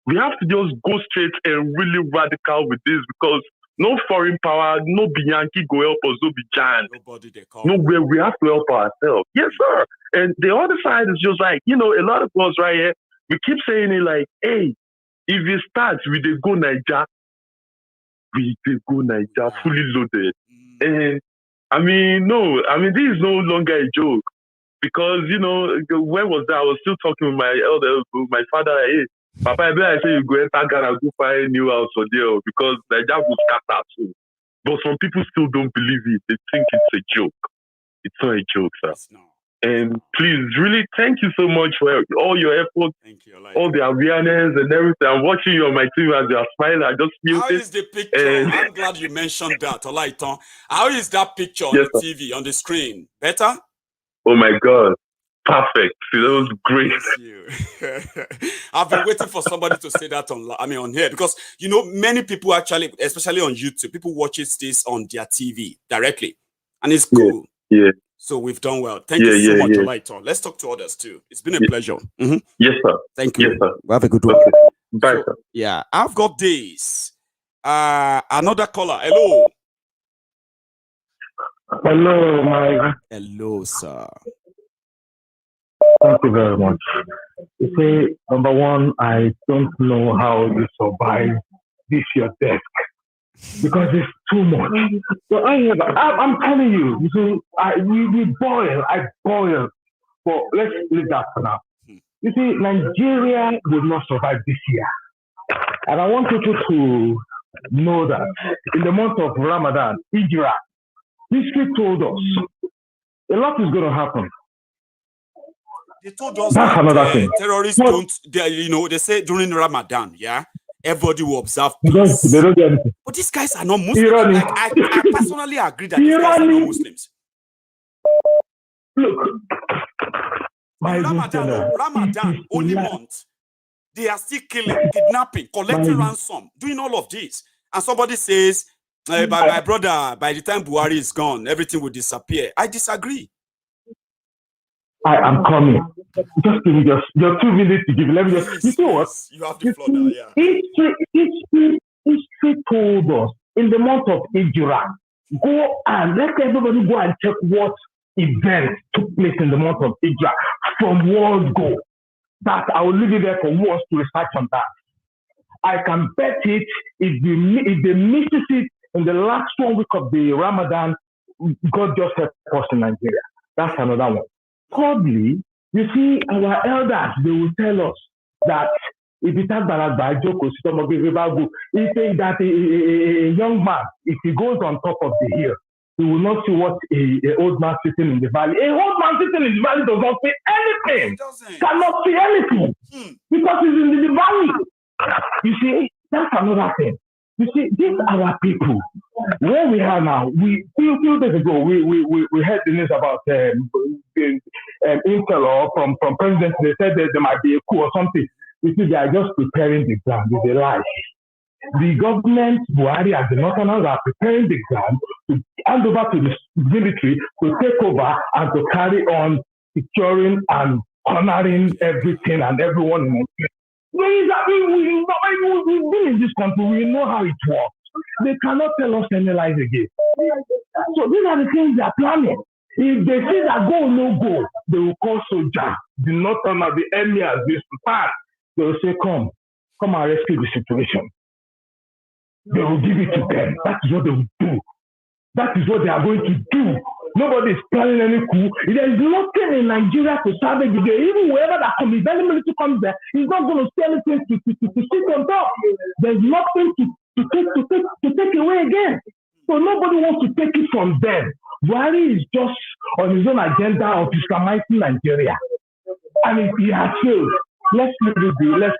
We have to just go straight and really radical with this because no foreign power, no Bianchi go help us, no Bijan. Nowhere, we have to help ourselves. Yes, sir. And the other side is just like, a lot of us right here, we keep saying it like, hey, if it starts, we dey go Niger. We dey go Niger, fully loaded. And this is no longer a joke because, when was that? I was still talking with my father, like, hey, Papa, I say you go enter Ghana, go find a new house for there because Niger will scatter too. But some people still don't believe it. They think it's a joke. It's not a joke, sir. And please, really, thank you so much for all your efforts, all the awareness and everything. I'm watching you on my TV as you're smiling. I just feel How is the picture? I'm glad you mentioned that, Olaiton. How is that picture on the TV, on the screen? Better? Oh my God. Perfect. See, that was great. I've been waiting for somebody to say that on here because, many people actually, especially on YouTube, people watches this on their TV directly. And it's cool. Yeah. So we've done well. Thank you so much, Olaiton. Let's talk to others too. It's been a pleasure. Mm-hmm. Yes, sir. Thank you. Yes, sir. Have a good one. Okay. Bye, sir. Yeah, I've got this. Another caller. Hello. Hello, Maiyegun. Hello, sir. Thank you very much. You see, number one, I don't know how you survive this your desk because it's too much. So I'm telling you, see, we boil, I boil. But let's leave that for now. You see, Nigeria will not survive this year. And I want you to know that in the month of Ramadan, Hijrah, history told us a lot is going to happen. They told us that's another thing. Terrorists they say during Ramadan, everybody will observe peace. They don't do anything. But these guys are not Muslims. Like, I personally agree that these guys are not Muslims. Look, Ramadan, only month, they are still killing, kidnapping, collecting ransom, doing all of this. And somebody says, my brother, by the time Buhari is gone, everything will disappear. I disagree. I am coming. Just give me your 2 minutes to give. Let me just. You see what? You have the floor now, yeah. History told us in the month of Hijrah, go and let everybody go and check what events took place in the month of Hijrah from world go. That I will leave it there for wars to research on that. I can bet it if they miss it in the last 1 week of the Ramadan, God just helped us in Nigeria. That's another one. Thirdly, you see, our elders, they will tell us that If it has Balagba, Joko, he says that a young man, if he goes on top of the hill, he will not see what a old man sitting in the valley. A old man sitting in the valley does not see anything. Cannot see anything. Because he's in the valley. You see, that's another thing. You see, these are our people. Where we are now, few days ago, we heard the news about Intel or from president. They said that there might be a coup or something. You see, they are just preparing the ground. It's a lie. The government, Buhari and the Northerners are preparing the ground to hand over to the military to take over and to carry on securing and honoring everything and everyone in it. We've been in this country, we know how it works. They cannot tell us any lies again. So these are the things they are planning. If they say that go, no go, they will call soldier, the Northerners, the emirs, the sultan. They will say, come and rescue the situation. They will give it to them. That is what they will do. That is what they are going to do. Nobody is planning any coup. There is nothing in Nigeria to salvage the day. Even wherever that comes, if any military comes there, he's not going to say anything to sit on top. There's nothing to take away again. So nobody wants to take it from them. Buhari is just on his own agenda of Islamizing Nigeria. And if he has failed, let's leave it be. Let's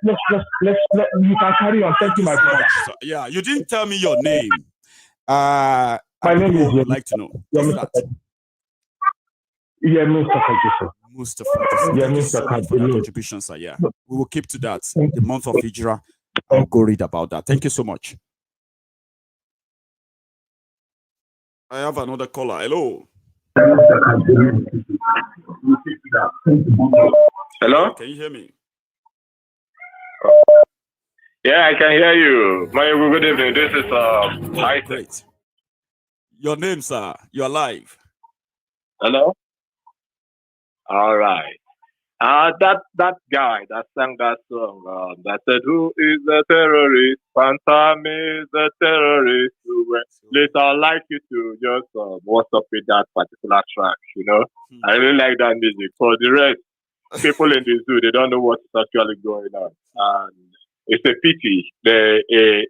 you can carry on. Thank you, my brother. So, yeah, you didn't tell me your name. My name is would like to know. What's that? Yeah, Mustafa. Mustafa. Thank you so much for that contribution, sir. Yeah, we will keep to that. The month of Hijrah, I'll go read about that. Thank you so much. I have another caller. Hello. Hello? Can you hear me? Yeah, I can hear you. Maiyegun, good evening. This is Isaac. Great. Your name, sir. You're live. Hello? All right. That guy that sang that song that said, "Who is the terrorist? Phantom is the terrorist." Later, I'd like you to just what's up with that particular track, you know? I really like that music. For the rest, people in the zoo, they don't know what's actually going on. And it's a pity. The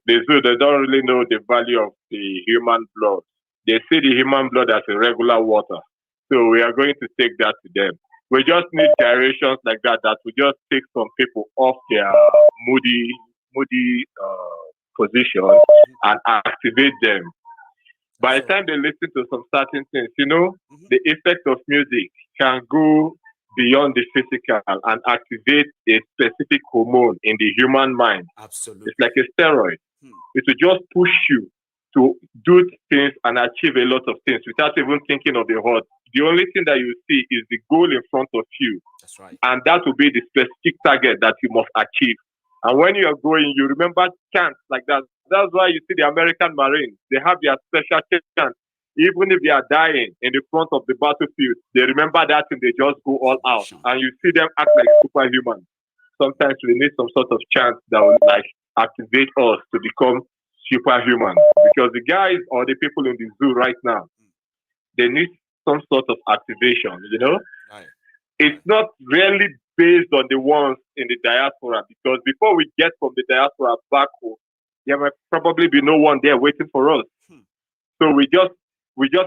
zoo, they don't really know the value of the human blood. They see the human blood as a regular water. So we are going to take that to them. We just need gyrations like that will just take some people off their moody position and activate them. By the time they listen to some certain things, you know, the effect of music can go beyond the physical and activate a specific hormone in the human mind. Absolutely. It's like a steroid. It will just push you to do things and achieve a lot of things without even thinking of the heart. The only thing that you see is the goal in front of you. That's right. And that will be the specific target that you must achieve. And when you are going, you remember chants like that. That's why you see the American Marines, they have their special chants. Even if they are dying in the front of the battlefield, they remember that and they just go all out. And you see them act like superhumans. Sometimes we need some sort of chant that will like activate us to become superhuman. Because the guys or the people in the zoo right now, they need some sort of activation, you know? Right. It's not really based on the ones in the diaspora, because before we get from the diaspora back home, there might probably be no one there waiting for us. So we just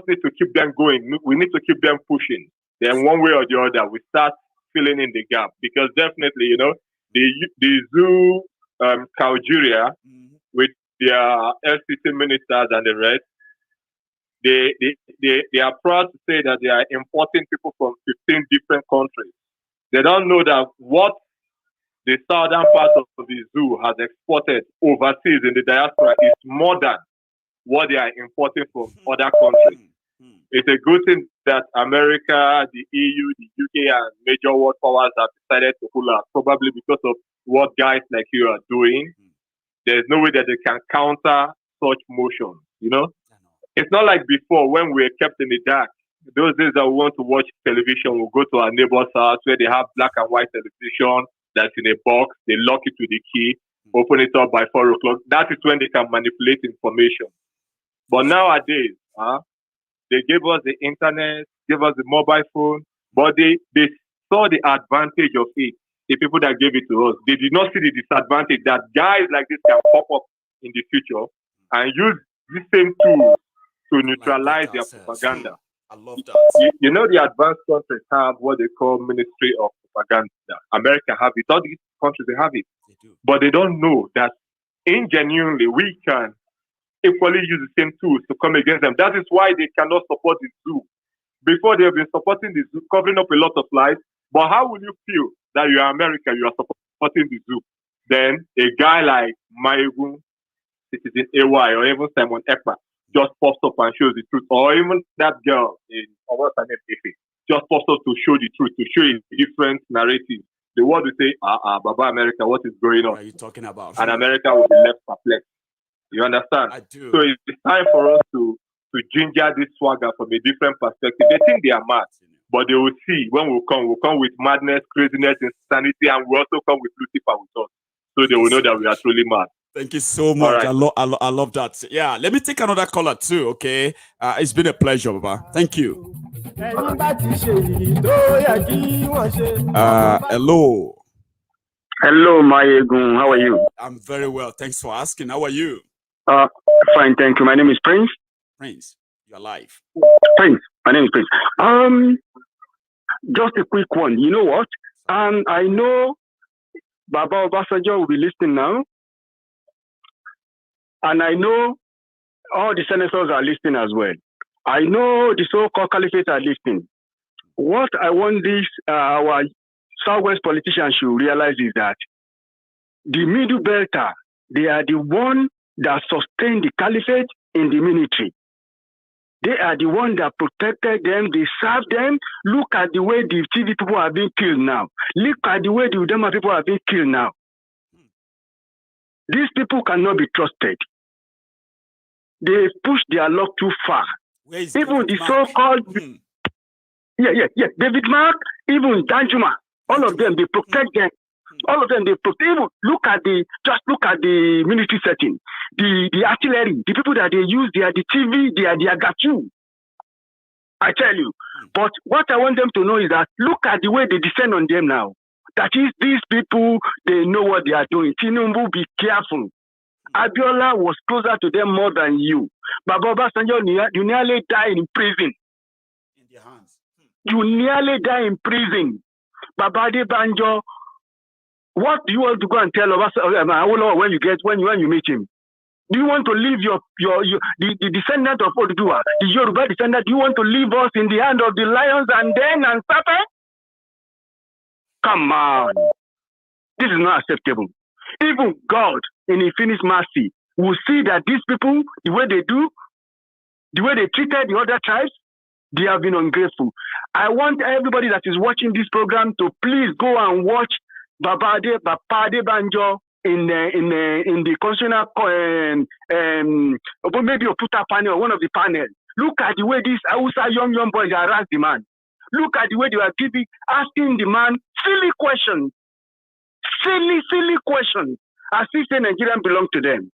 need to keep them going. We need to keep them pushing. Then one way or the other, we start filling in the gap. Because definitely, you know, the zoo Nigeria with their LCT ministers and the rest, they are proud to say that they are importing people from 15 different countries. They don't know that what the southern part of the zoo has exported overseas in the diaspora is more than what they are importing from other countries. It's a good thing that America, the EU, the UK, and major world powers have decided to pull out, probably because of what guys like you are doing. There's no way that they can counter such motion, you know? It's not like before when we were kept in the dark. Those days that we want to watch television, we'll go to our neighbor's house where they have black and white television that's in a box. They lock it with the key, open it up by 4 o'clock. That is when they can manipulate information. But nowadays, they gave us the internet, gave us the mobile phone, but they saw the advantage of it. the people that gave it to us, they did not see the disadvantage that guys like this can pop up in the future and use the same tools to neutralize their propaganda. I love that. You know, the advanced countries have what they call Ministry of Propaganda. America have it. All these countries, they have it. But they don't know that ingenuinely we can equally use the same tools to come against them. That is why they cannot support the zoo. Before, they have been supporting the zoo, covering up a lot of lies. But how will you feel that you are America, you are supporting the zoo? Then a guy like Maiyegun, Citizen AY, or even Simon Ekpa just pops up and shows the truth. Or even that girl in, or what's her name, Efe, just pops up to show the truth, to show a different narrative. The world will say, Baba America, what is going on? What are you talking about? And America will be left perplexed. You understand? I do. So it's time for us to ginger this swagger from a different perspective. They think they are mad, but they will see when we'll come with madness, craziness, insanity, and we also come with Lucifer with us. So they will know that we are truly mad. Thank you so much. Right. I love that. Yeah, let me take another caller too, okay? It's been a pleasure, Baba. Thank you. Hello. Hello, Maiyegun. How are you? I'm very well. Thanks for asking. How are you? Fine, thank you. My name is Prince. Prince, you're alive. Prince. My name is Prince. Just a quick one. You know what? I know Baba Obasanjo will be listening now. And I know all the senators are listening as well. I know the so-called caliphate are listening. What I want our Southwest politicians should realize is that the Middle Belter, they are the one that sustain the caliphate in the military. They are the one that protected them, they serve them. Look at the way the TV people are being killed now. Look at the way the Udema people are being killed now. These people cannot be trusted. They push their luck too far. Even the so-called... David Mark, even Danjuma, all of them, they protect them. All of them, they protect. Even look at the military setting. The artillery, the people that they use, they are the TV, they are Gatu. I tell you. But what I want them to know is that look at the way they descend on them now. That is, these people, they know what they are doing. Tinubu, be careful. Abiola was closer to them more than you. Baba Obasanjo, you nearly died in prison. In their hands. You nearly die in prison. Baba Banjo, what do you want to go and tell Obasanjo when you meet him? Do you want to leave the descendant of Oduduwa, the Yoruba descendant? Do you want to leave us in the hand of the lions and serpent? Come on, this is not acceptable. Even God, in infinite mercy, will see that these people, the way they do, the way they treated the other tribes, they have been ungrateful. I want everybody that is watching this program to please go and watch Baba Banjo in the constitutional maybe a puta panel, one of the panels. Look at the way these Hausa young boys harass the man. Look at the way they are asking the man silly questions. Silly questions. As if the Nigerian belong to them.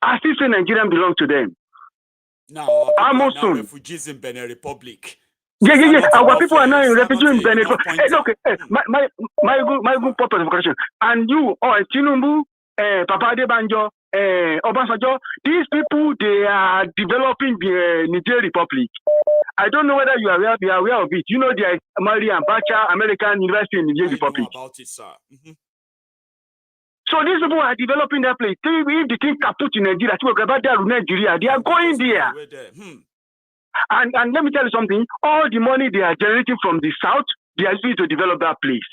As if the Nigerian belong to them. Now, our people are now refugees in Benin Republic. Yeah. Our people are now refugees in Benin Republic. Hey, look, my good purpose of question. And you, Tinubu, Papa Banjo, Obasanjo, these people, they are developing the Niger Republic. I don't know whether you are aware of it. You know, there is Maria Abacha American University in Niger Republic. I know about it, sir. So these people are developing their place. If the king kaput in Nigeria, they are going there. And let me tell you something. All the money they are generating from the south, they are using to develop that place.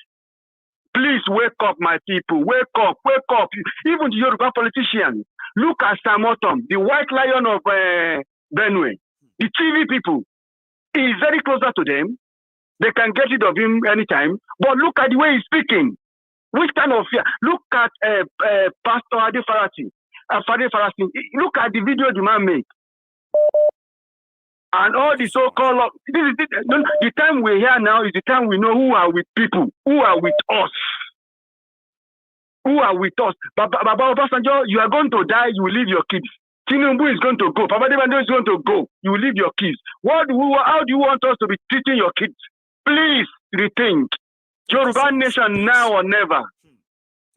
Please wake up, my people. Wake up. Even the Yoruba politicians. Look at Sam Otom, the white lion of Benue. The TV people. He is very closer to them. They can get rid of him anytime. But look at the way he's speaking. Which kind of fear? Look at Pastor Ade Farasi. Look at the video the man made. And all the so-called... The time we're here now is the time we know who are with people, who are with us. Who are with us. Baba Obasanjo, you are going to die, you will leave your kids. Tinubu is going to go. Papa Debanjo is going to go. You will leave your kids. How do you want us to be treating your kids? Please rethink. Yoruba nation now or never.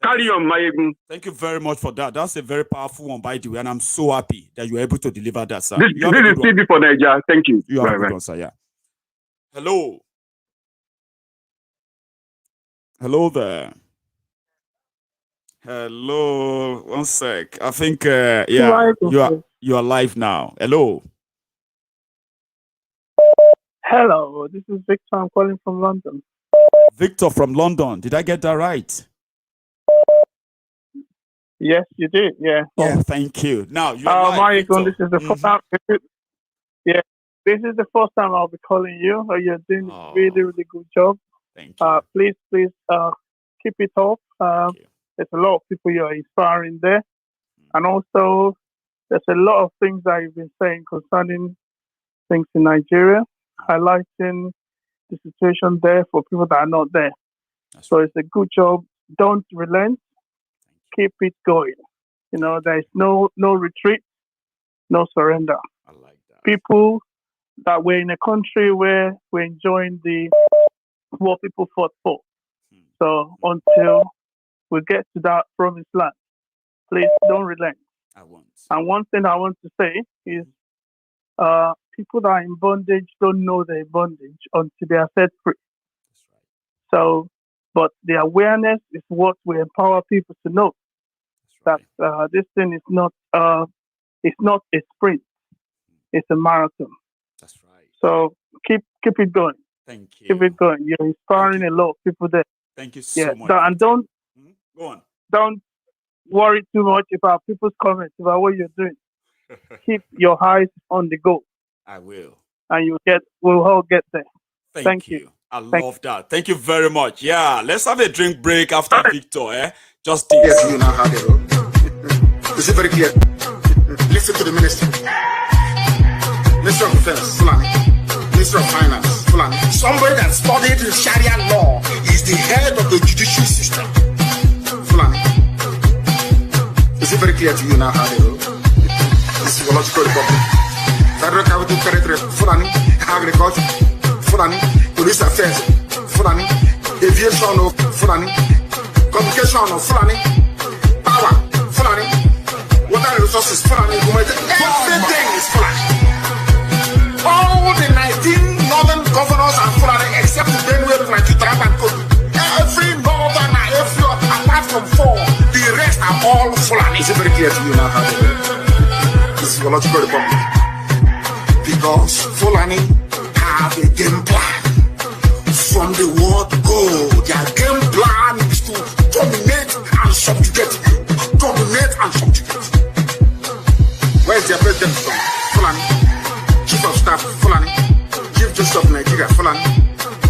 Carry on, Maiyegun. Thank you very much for that. That's a very powerful one, by the way, and I'm so happy that you were able to deliver that, sir. This is TV for Nigeria. Thank you. You have a good one, sir. Yeah. Hello. Hello there. Hello. One sec. I think yeah, you are live now. Hello. Hello, this is Victor. I'm calling from London. Victor from London. Did I get that right? Yes, you did. Yeah. Oh, thank you. Now you're live, Maiyegun, this is the first time. Yeah, this is the first time I'll be calling you. You're doing a really, really good job. Thank you. Please, keep it up. There's a lot of people you're inspiring there, and also there's a lot of things that you've been saying concerning things in Nigeria, highlighting the situation there for people that are not there. So it's a good job. Don't relent. Keep it going. You know, there is no retreat, no surrender. I like that. People that were in a country where we're enjoying what people fought for. So until we get to that promised land, please don't relent. I won't. And one thing I want to say is people that are in bondage don't know they're in bondage until they are set free. That's right. So, but the awareness is what we empower people to know. That this thing is not it's not a sprint, it's a marathon. That's right. So keep it going. Thank you. Keep it going. You're inspiring a lot of people there. Thank you so much. And don't go on. Don't worry too much about people's comments about what you're doing. Keep your eyes on the goal. I will. And we'll all get there. Thank you. I love that. Thank you very much. Yeah, let's have a drink break after Victor. Just this. Yes, you know how they roll. Is it very clear? Listen to the minister. Minister of Defense, Fulani. Minister of Finance, Fulani. Somebody that studied Sharia law is the head of the judicial system. Fulani. Is it very clear to you now how they roll? This is Politico Republic. Federal Capital Territory, Fulani. Agriculture, Fulani. Police Affairs, Fulani. Aviation, Fulani. Communication, Fulani. Power, Fulani. Water resources, Fulani. Everything is Fulani. All the 19 northern governors are Fulani except the Benue, like Utaraba and Kogi. Every northerner, apart from 4, the rest are all Fulani. Is it very clear to you now how they do it? This is Political Republic. Because Fulani have a game plan. From the word go, their game plan is to dominate and subjugate you. Dominate and subjugate. Where's their president from? Fulani. Chief of Staff, Fulani. Chief Justice of Nigeria, Fulani.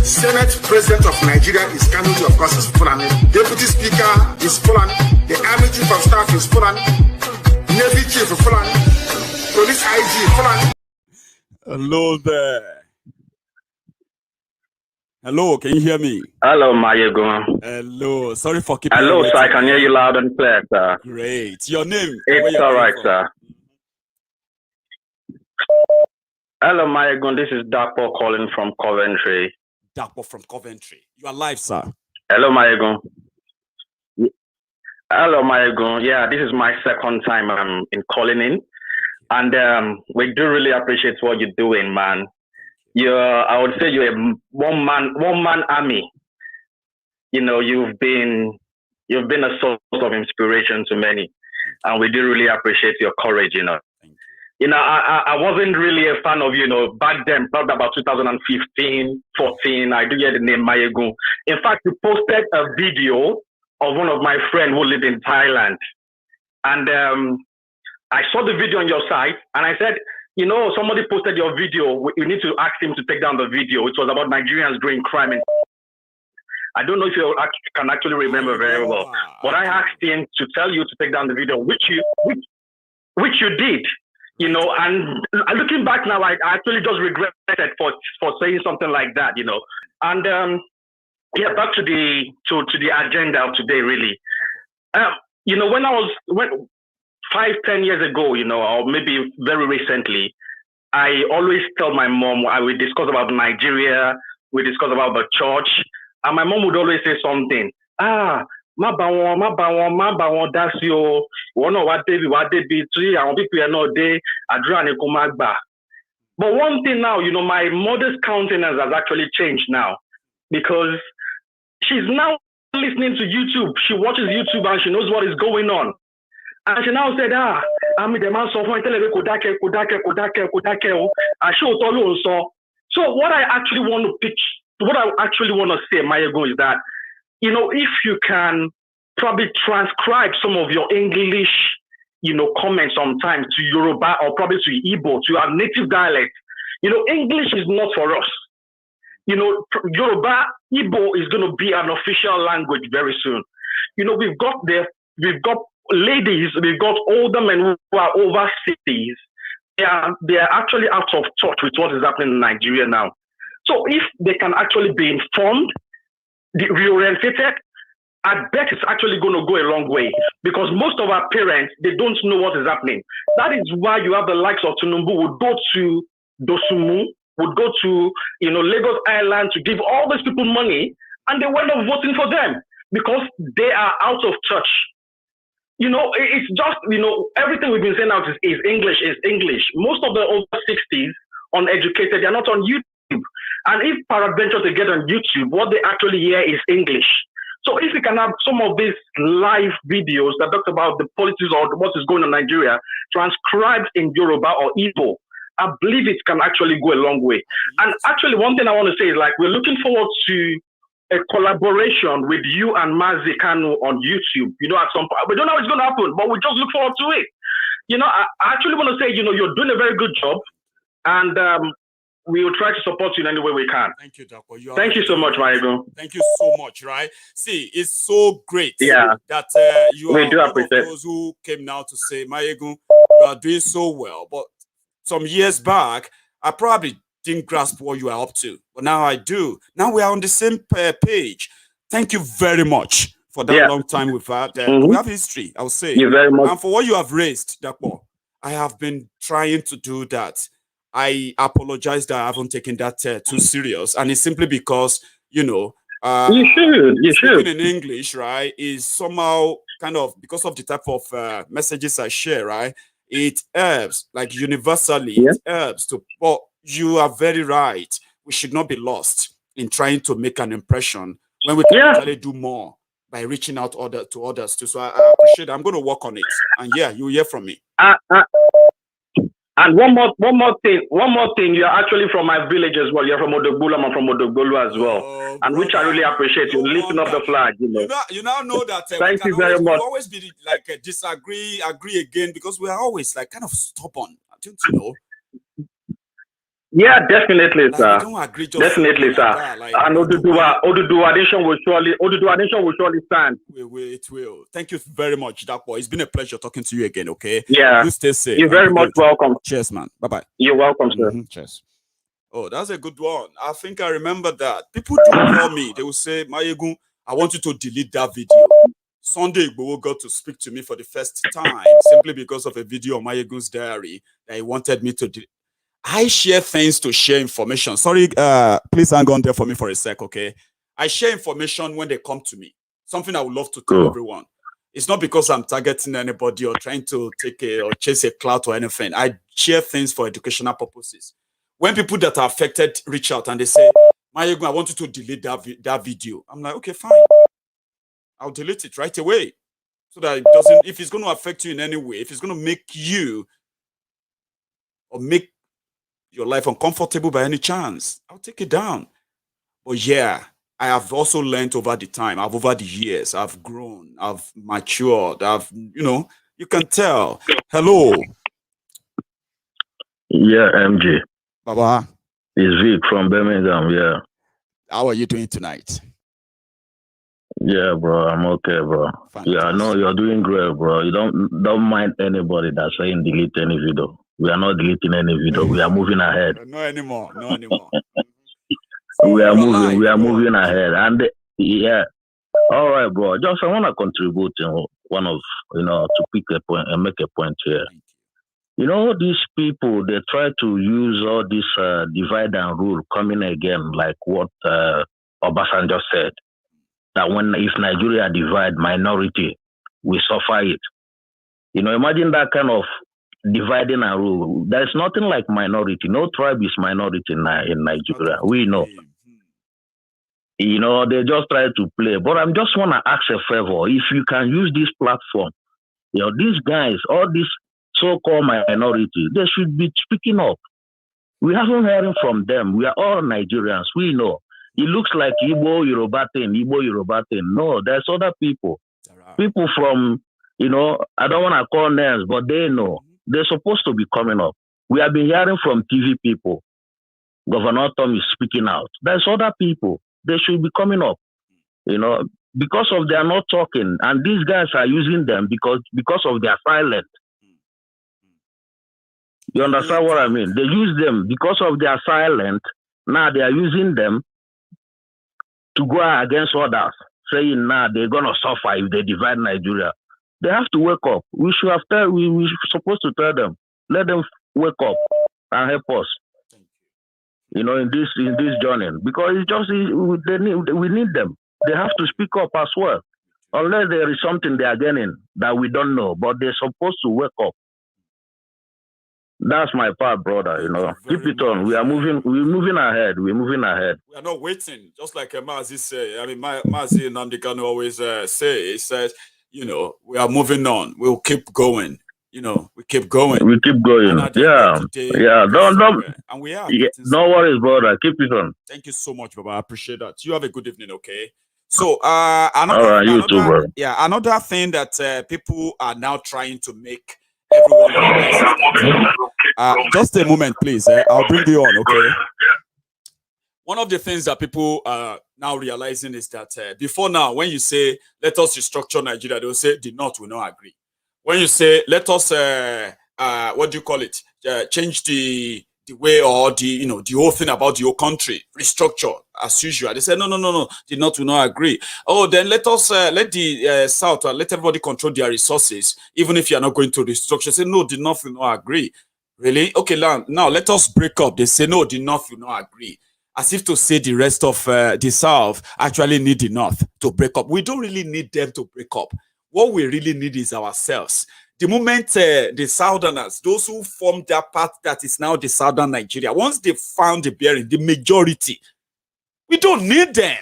Senate President of Nigeria is Kanu, of course, is Fulani. Deputy Speaker is Fulani. The Army Chief of Staff is Fulani. Navy Chief of Fulani. Police IG, Fulani. Hello there. Hello, can you hear me? Hello, Maiyegun. Hello, sorry for keeping Hello, you sir, I can hear you loud and clear, sir. Great. Your name? It's all right, sir. Hello, Maiyegun. This is Dapo calling from Coventry. Dapo from Coventry. You are live, sir. Hello, Maiyegun. Hello, Maiyegun. Yeah, this is my second time in calling in. And we do really appreciate what you're doing, man. I would say you're a one-man army. You know, you've been a source of inspiration to many, and we do really appreciate your courage. I wasn't really a fan of back then, probably about 2015, 14. I do hear the name Maiyegun. In fact, you posted a video of one of my friends who lived in Thailand, and I saw the video on your site, and I said, somebody posted your video. You need to ask him to take down the video. It was about Nigerians doing crime. I don't know if you can actually remember very well, but I asked him to tell you to take down the video, which you did. And looking back now, I actually just regretted for saying something like that. And back to the agenda of today, really. When 5-10 years ago, or maybe very recently, I always tell my mom, we discuss about Nigeria, we discuss about the church, And my mom would always say something. Mabawon, that's your one of what they be 3 and people are not there. But one thing now, my mother's countenance has actually changed now because she's now listening to YouTube. She watches YouTube and she knows what is going on. And she now said, I'm the man so So what I actually want to pitch, what I actually want to say, Maiyegun, is that, if you can probably transcribe some of your English, comments sometimes to Yoruba or probably to Igbo, to our native dialect, English is not for us. Yoruba, Igbo is going to be an official language very soon. We've got ladies, we've got older men who are over 60s. They are actually out of touch with what is happening in Nigeria now. So if they can actually be informed, reorientated, I bet it's actually going to go a long way because most of our parents, they don't know what is happening. That is why you have the likes of Tinubu would go to Dosumu, would go to Lagos Island to give all these people money, and they went up voting for them because they are out of touch. It's just, everything we've been saying out is English, is English. Most of the over 60s, uneducated, they're not on YouTube. And if peradventure they get on YouTube, what they actually hear is English. So if we can have some of these live videos that talk about the politics or what is going on in Nigeria transcribed in Yoruba or Igbo, I believe it can actually go a long way. And actually, one thing I want to say is we're looking forward to a collaboration with you and Mazi Kanu on YouTube, at some point. We don't know how it's going to happen, but we just look forward to it. I actually want to say, you're doing a very good job, and we will try to support you in any way we can. Thank you, Dako. Thank you so much, Maiyegun. Thank you so much, right? See, it's so great that you are one of those who came now to say, Maiyegun, you are doing so well. But some years back, I probably didn't grasp what you are up to, but now I do. Now we are on the same page. Thank you very much for that long time we've had. We have history, I would say. You very much. And for what you have raised, Dako, I have been trying to do that. I apologize that I haven't taken that too serious, and it's simply because you should speaking in English, right, is somehow kind of because of the type of messages I share, right. It helps, like universally, it helps to. But you are very right. We should not be lost in trying to make an impression when we can actually do more by reaching out to others too. So I appreciate it. I'm going to work on it, and you'll hear from me. And one more thing. You're actually from my village as well. You're from Oduduwa. I'm from Oduduwa as well, and which I really appreciate. You lifting up the flag. You now know that. Thank you very much. We'll always be disagree, agree again, because we are always kind of stubborn. Don't you know? Yeah, definitely, sir. Don't agree definitely, sir. And Oduduwa Nation will surely stand. It will. Thank you very much, Dako. It's been a pleasure talking to you again. Okay. Yeah. You stay safe. You're very much welcome. Cheers, man. Bye bye. You're welcome, sir. Cheers. Oh, that's a good one. I think I remember that. People do call me. They will say, Maiyegun, I want you to delete that video. Sunday Igboho got to speak to me for the first time simply because of a video on Maiyegun's diary that he wanted me to delete. I share things to share information. Sorry, please hang on there for me for a sec, okay? I share information when they come to me. Something I would love to tell everyone. It's not because I'm targeting anybody or trying to chase a clout or anything. I share things for educational purposes. When people that are affected reach out and they say, Maiyegun, I want you to delete that video. I'm like, okay, fine. I'll delete it right away. So that it doesn't, if it's going to affect you in any way, if it's going to make you or make your life uncomfortable by any chance, I'll take it down. But I have also learned over the time, over the years, I've grown, I've matured, you can tell. Hello. Yeah, MJ. Baba. It's Vic from Birmingham, yeah. How are you doing tonight? Yeah, bro, I'm okay, bro. Fantastic. Yeah, I know you're doing great, bro. You don't mind anybody that's saying delete any video. We are not deleting any video. We are moving ahead. No anymore. We are moving ahead. And all right, bro. Just I want to contribute in one of, to pick a point and make a point here. These people, they try to use all this divide and rule coming again, like what Obasanjo said that if Nigeria divide, minority, we suffer it. Imagine that kind of dividing and rule. There's nothing like minority. No tribe is minority in Nigeria. We know. They just try to play. But I just want to ask a favor. If you can use this platform, these guys, all these so-called minority, they should be speaking up. We haven't heard from them. We are all Nigerians. We know. It looks like Igbo, Yoruba thing. No, there's other people. People from, I don't want to call names, but they know. They're supposed to be coming up. We have been hearing from TV people. Governor Tom is speaking out. There's other people. They should be coming up. Because of they are not talking. And these guys are using them because of their silence. You understand what I mean? They use them because of their silence. Now they are using them to go against others, saying now they're going to suffer if they divide Nigeria. They have to wake up. We should have we're supposed to tell them, let them wake up and help us. In this journey, because we need them. They have to speak up as well, unless there is something they are getting that we don't know. But they're supposed to wake up. That's my part, brother. Keep it on. We are moving. We're moving ahead. We're moving ahead. We are not waiting. Just like Mazi say. I mean, Mazi Namdekan always say. He says, we are moving on. We'll keep going. We keep going. We keep going. Yeah. Don't. And we are. Yeah, no worries, brother. Keep it on. Thank you so much, Baba. I appreciate that. You have a good evening, okay? So, you too, bro. Yeah, another thing that people are now trying to make everyone realize is that, just a moment, please. I'll bring you on, okay? One of the things that people are now realizing is that before now, when you say, let us restructure Nigeria, they will say, the North will not agree. When you say, let us, what do you call it? Change the way or the whole thing about the whole country, restructure as usual. They say, no, the North will not agree. Oh, then let us, let the South, let everybody control their resources, even if you are not going to restructure. Say, no, the North will not agree. Really? Okay, now let us break up. They say, no, the North will not agree. As if to say the rest of the South actually need the North to break up. We don't really need them to break up. What we really need is ourselves. The moment the Southerners, those who formed that part that is now the Southern Nigeria, once they found the bearing, the majority, we don't need them.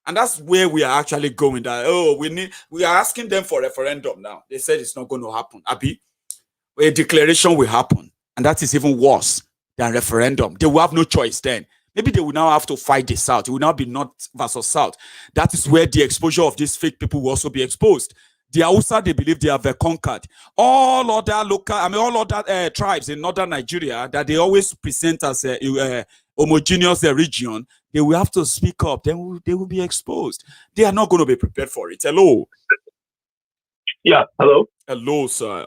And that's where we are actually going. That, we are asking them for referendum now. They said it's not going to happen. Abi, a declaration will happen. And that is even worse than referendum. They will have no choice then. Maybe they will now have to fight the South. It will now be North versus South. That is where the exposure of these fake people will also be exposed. The Hausa, they believe they have conquered. All other tribes in northern Nigeria that they always present as a homogeneous region, they will have to speak up. Then they will be exposed. They are not going to be prepared for it. Hello. Yeah, hello. Hello, sir.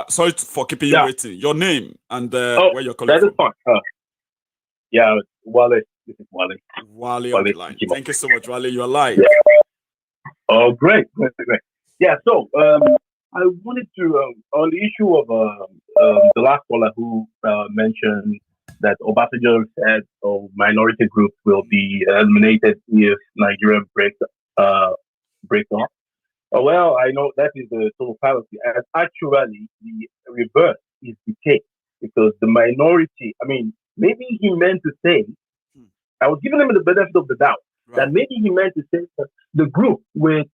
Sorry for keeping you waiting. Your name and where you're calling from. That is fine. Yeah, Wale. This is Wale. Wale on the line. Thank you so much, Wale. You're live. Yeah. Oh, great. Yeah, so I wanted to, on the issue of the last caller who mentioned that Obasanjo said minority groups will be eliminated if Nigeria breaks off. Well, I know that is the total fallacy. And actually, the reverse is the case because the minority, maybe he meant to say, I was giving him the benefit of the doubt, that maybe he meant to say that the group with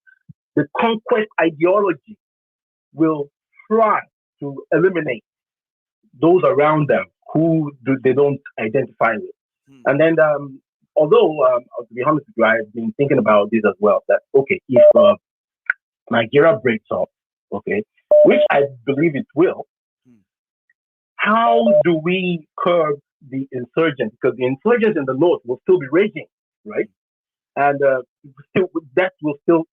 the conquest ideology will try to eliminate those around them who they don't identify with. And then, although, to be honest with you, I've been thinking about this as well, that, okay, if Nigeria breaks up, okay, which I believe it will, how do we curb the insurgents? Because the insurgents in the north will still be raging, right? And that will still,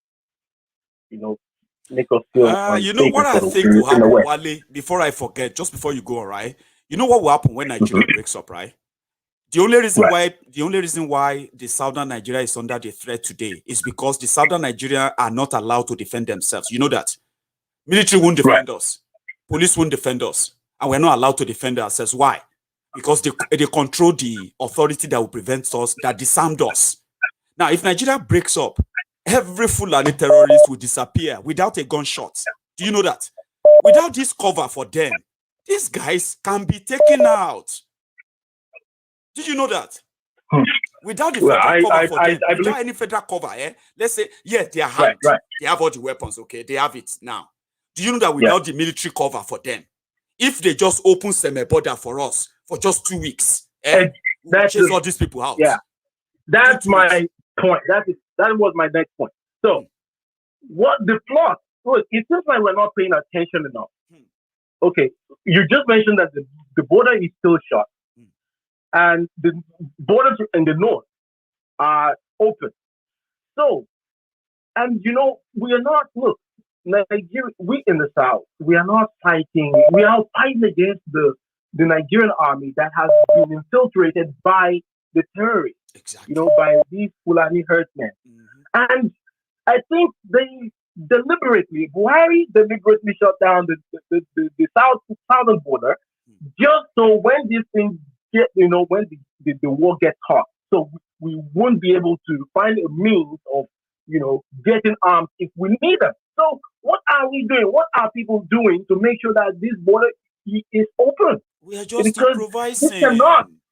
make us feel. You know what I think will happen, Wale, before I forget, just before you go, all right? You know what will happen when Nigeria breaks up, right? The only reason why the southern Nigeria is under the threat today is because the southern Nigeria are not allowed to defend themselves. You know that. Military won't defend us. Police won't defend us. And we're not allowed to defend ourselves. Why? Because they control the authority that will prevent us, that disarmed us. Now, if Nigeria breaks up, every Fulani terrorist will disappear without a gunshot. Do you know that? Without this cover for them, these guys can be taken out. Did you know that? Without the federal cover for them, without any federal cover, let's say, yes, they are armed. Right. They have all the weapons, okay? They have it now. Do you know that without the military cover for them, if they just open semi-border for us for just 2 weeks, we'll chase all these people out. Yeah, that's my point. That was my next point. So, what the plot? Look, it seems like we're not paying attention enough. Okay, you just mentioned that the border is still shut, and the borders in the north are open. So, and we are not. Look, Nigeria, we in the south, we are not fighting. We are fighting against the Nigerian army that has been infiltrated by the terrorists. Exactly. By these Fulani herdsmen. And I think Buhari deliberately shut down the southern border, just so when these things get, when the war gets hot, so we won't be able to find a means of, getting arms if we need them. So what are we doing? What are people doing to make sure that this border is open? We are just improvising.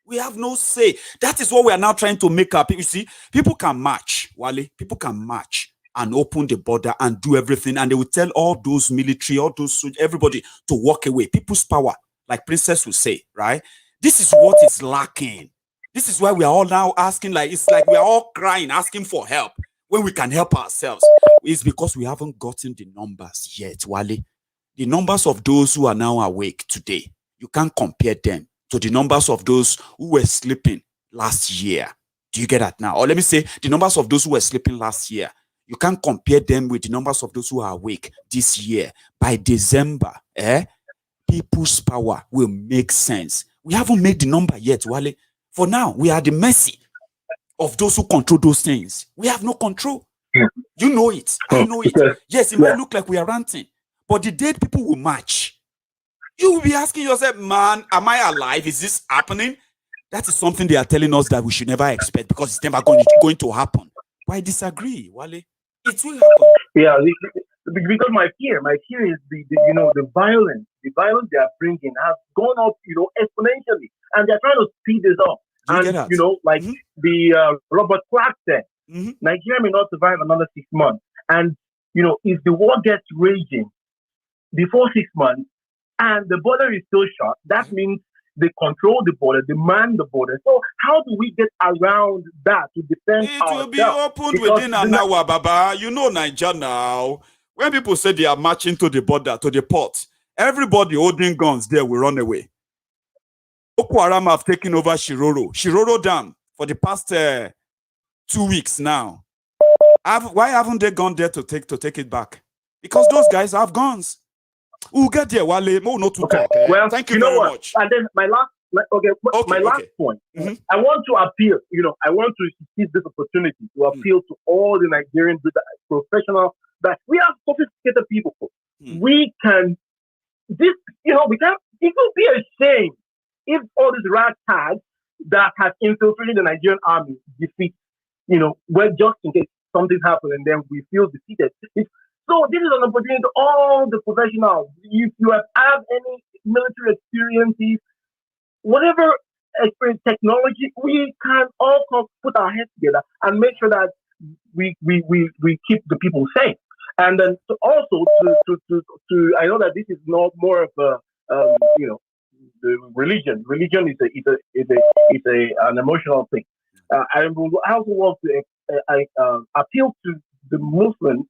We have no say. That is what we are now trying to make up. You see, people can march, Wale. People can march and open the border and do everything. And they will tell all those military, all those, everybody to walk away. People's power, like Princess will say, right? This is what is lacking. This is why we are all now asking, it's like we are all crying, asking for help when we can help ourselves. It's because we haven't gotten the numbers yet, Wale. The numbers of those who are now awake today, you can't compare them to the numbers of those who were sleeping last year. Do you get that now? Or let me say, the numbers of those who were sleeping last year, you can't compare them with the numbers of those who are awake this year. By December, people's power will make sense. We haven't made the number yet, Wale. For now, we are at the mercy of those who control those things. We have no control. You know it. I know it. Yes, it might look like we are ranting, but the day people will march, you will be asking yourself, man, am I alive? Is this happening? That is something they are telling us that we should never expect because it's never going to happen. But I disagree, Wale. It will happen. Yeah, because my fear is the violence they are bringing has gone up, exponentially, and they're trying to speed this up. The Robert Clark said, Nigeria may not survive another 6 months, and if the war gets raging before 6 months, and the border is still shut, that means they control the border, they man the border. So how do we get around that to defend ourselves? It will be opened within an hour, Baba. You know Nigeria now. When people say they are marching to the border, to the port, everybody holding guns there will run away. Boko Haram have taken over Shiroro Dam for the past 2 weeks now. Why haven't they gone there to take it back? Because those guys have guns. We'll get there, Wale. More not to talk. Well, thank you very much. And then my last point. I want to appeal. I want to seize this opportunity to appeal to all the Nigerian professionals that we are sophisticated people. We can. We can. It will be a shame if all these ragtags that have infiltrated the Nigerian army defeat. Well, just in case something happens and then we feel defeated. So this is an opportunity to all the professionals. If you have any military experiences, whatever experience, technology, we can all put our heads together and make sure that we keep the people safe. And then also to I know that this is not more of a the religion. Religion is an emotional thing. I also want to appeal to the Muslims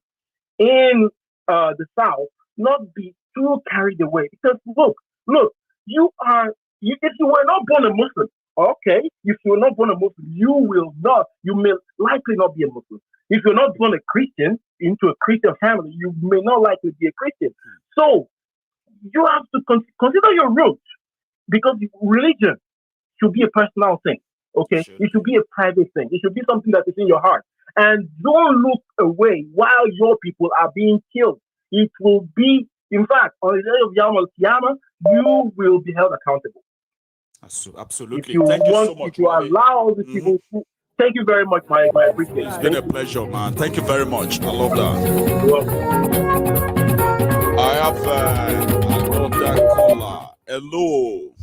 in the South not be too carried away, because look, if you were not born a Muslim, okay, if you were not born a Muslim, you may likely not be a Muslim. If you're not born a Christian into a Christian family, you may not likely be a Christian. So you have to consider your roots, because religion should be a personal thing. Okay, it should be a private thing. It should be something that is in your heart. And don't look away while your people are being killed. It will be, in fact, on the day of Yom Al-Qiyamah, you will be held accountable. Absolutely. If you Thank you so much. If you allow the people Thank you very much, Mike. I appreciate it. It's been a pleasure, man. Thank you very much. I love that. You're welcome. I have another caller. Hello.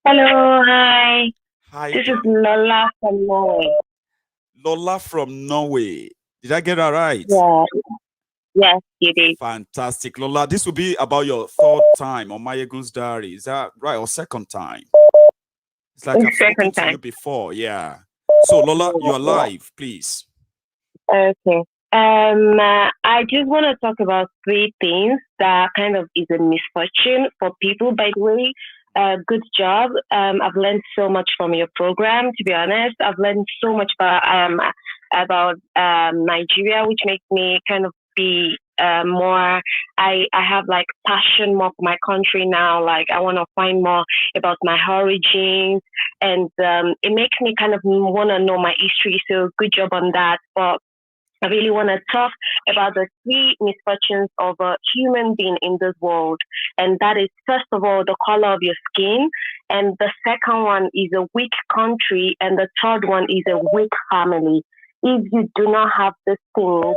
Hello, hi. Hi. This is Lola from Norway. Lola from Norway. Did I get that right? Yeah. Yes, you did. Fantastic. Lola, this will be about your third time on Maiyegun's Diary. Is that right? Or second time? It's like I've spoken to you before. Yeah. So, Lola, you're live, please. Okay. I just want to talk about 3 things that kind of is a misfortune for people, by the way. Good job. I've learned so much from your program, to be honest. I've learned so much about Nigeria, which makes me kind of be more, I have like passion more for my country now. Like I want to find more about my origins, and it makes me kind of want to know my history. So good job on that. But I really want to talk about the 3 misfortunes of a human being in this world. And that is, first of all, the color of your skin. And the second one is a weak country. And the third one is a weak family. If you do not have these things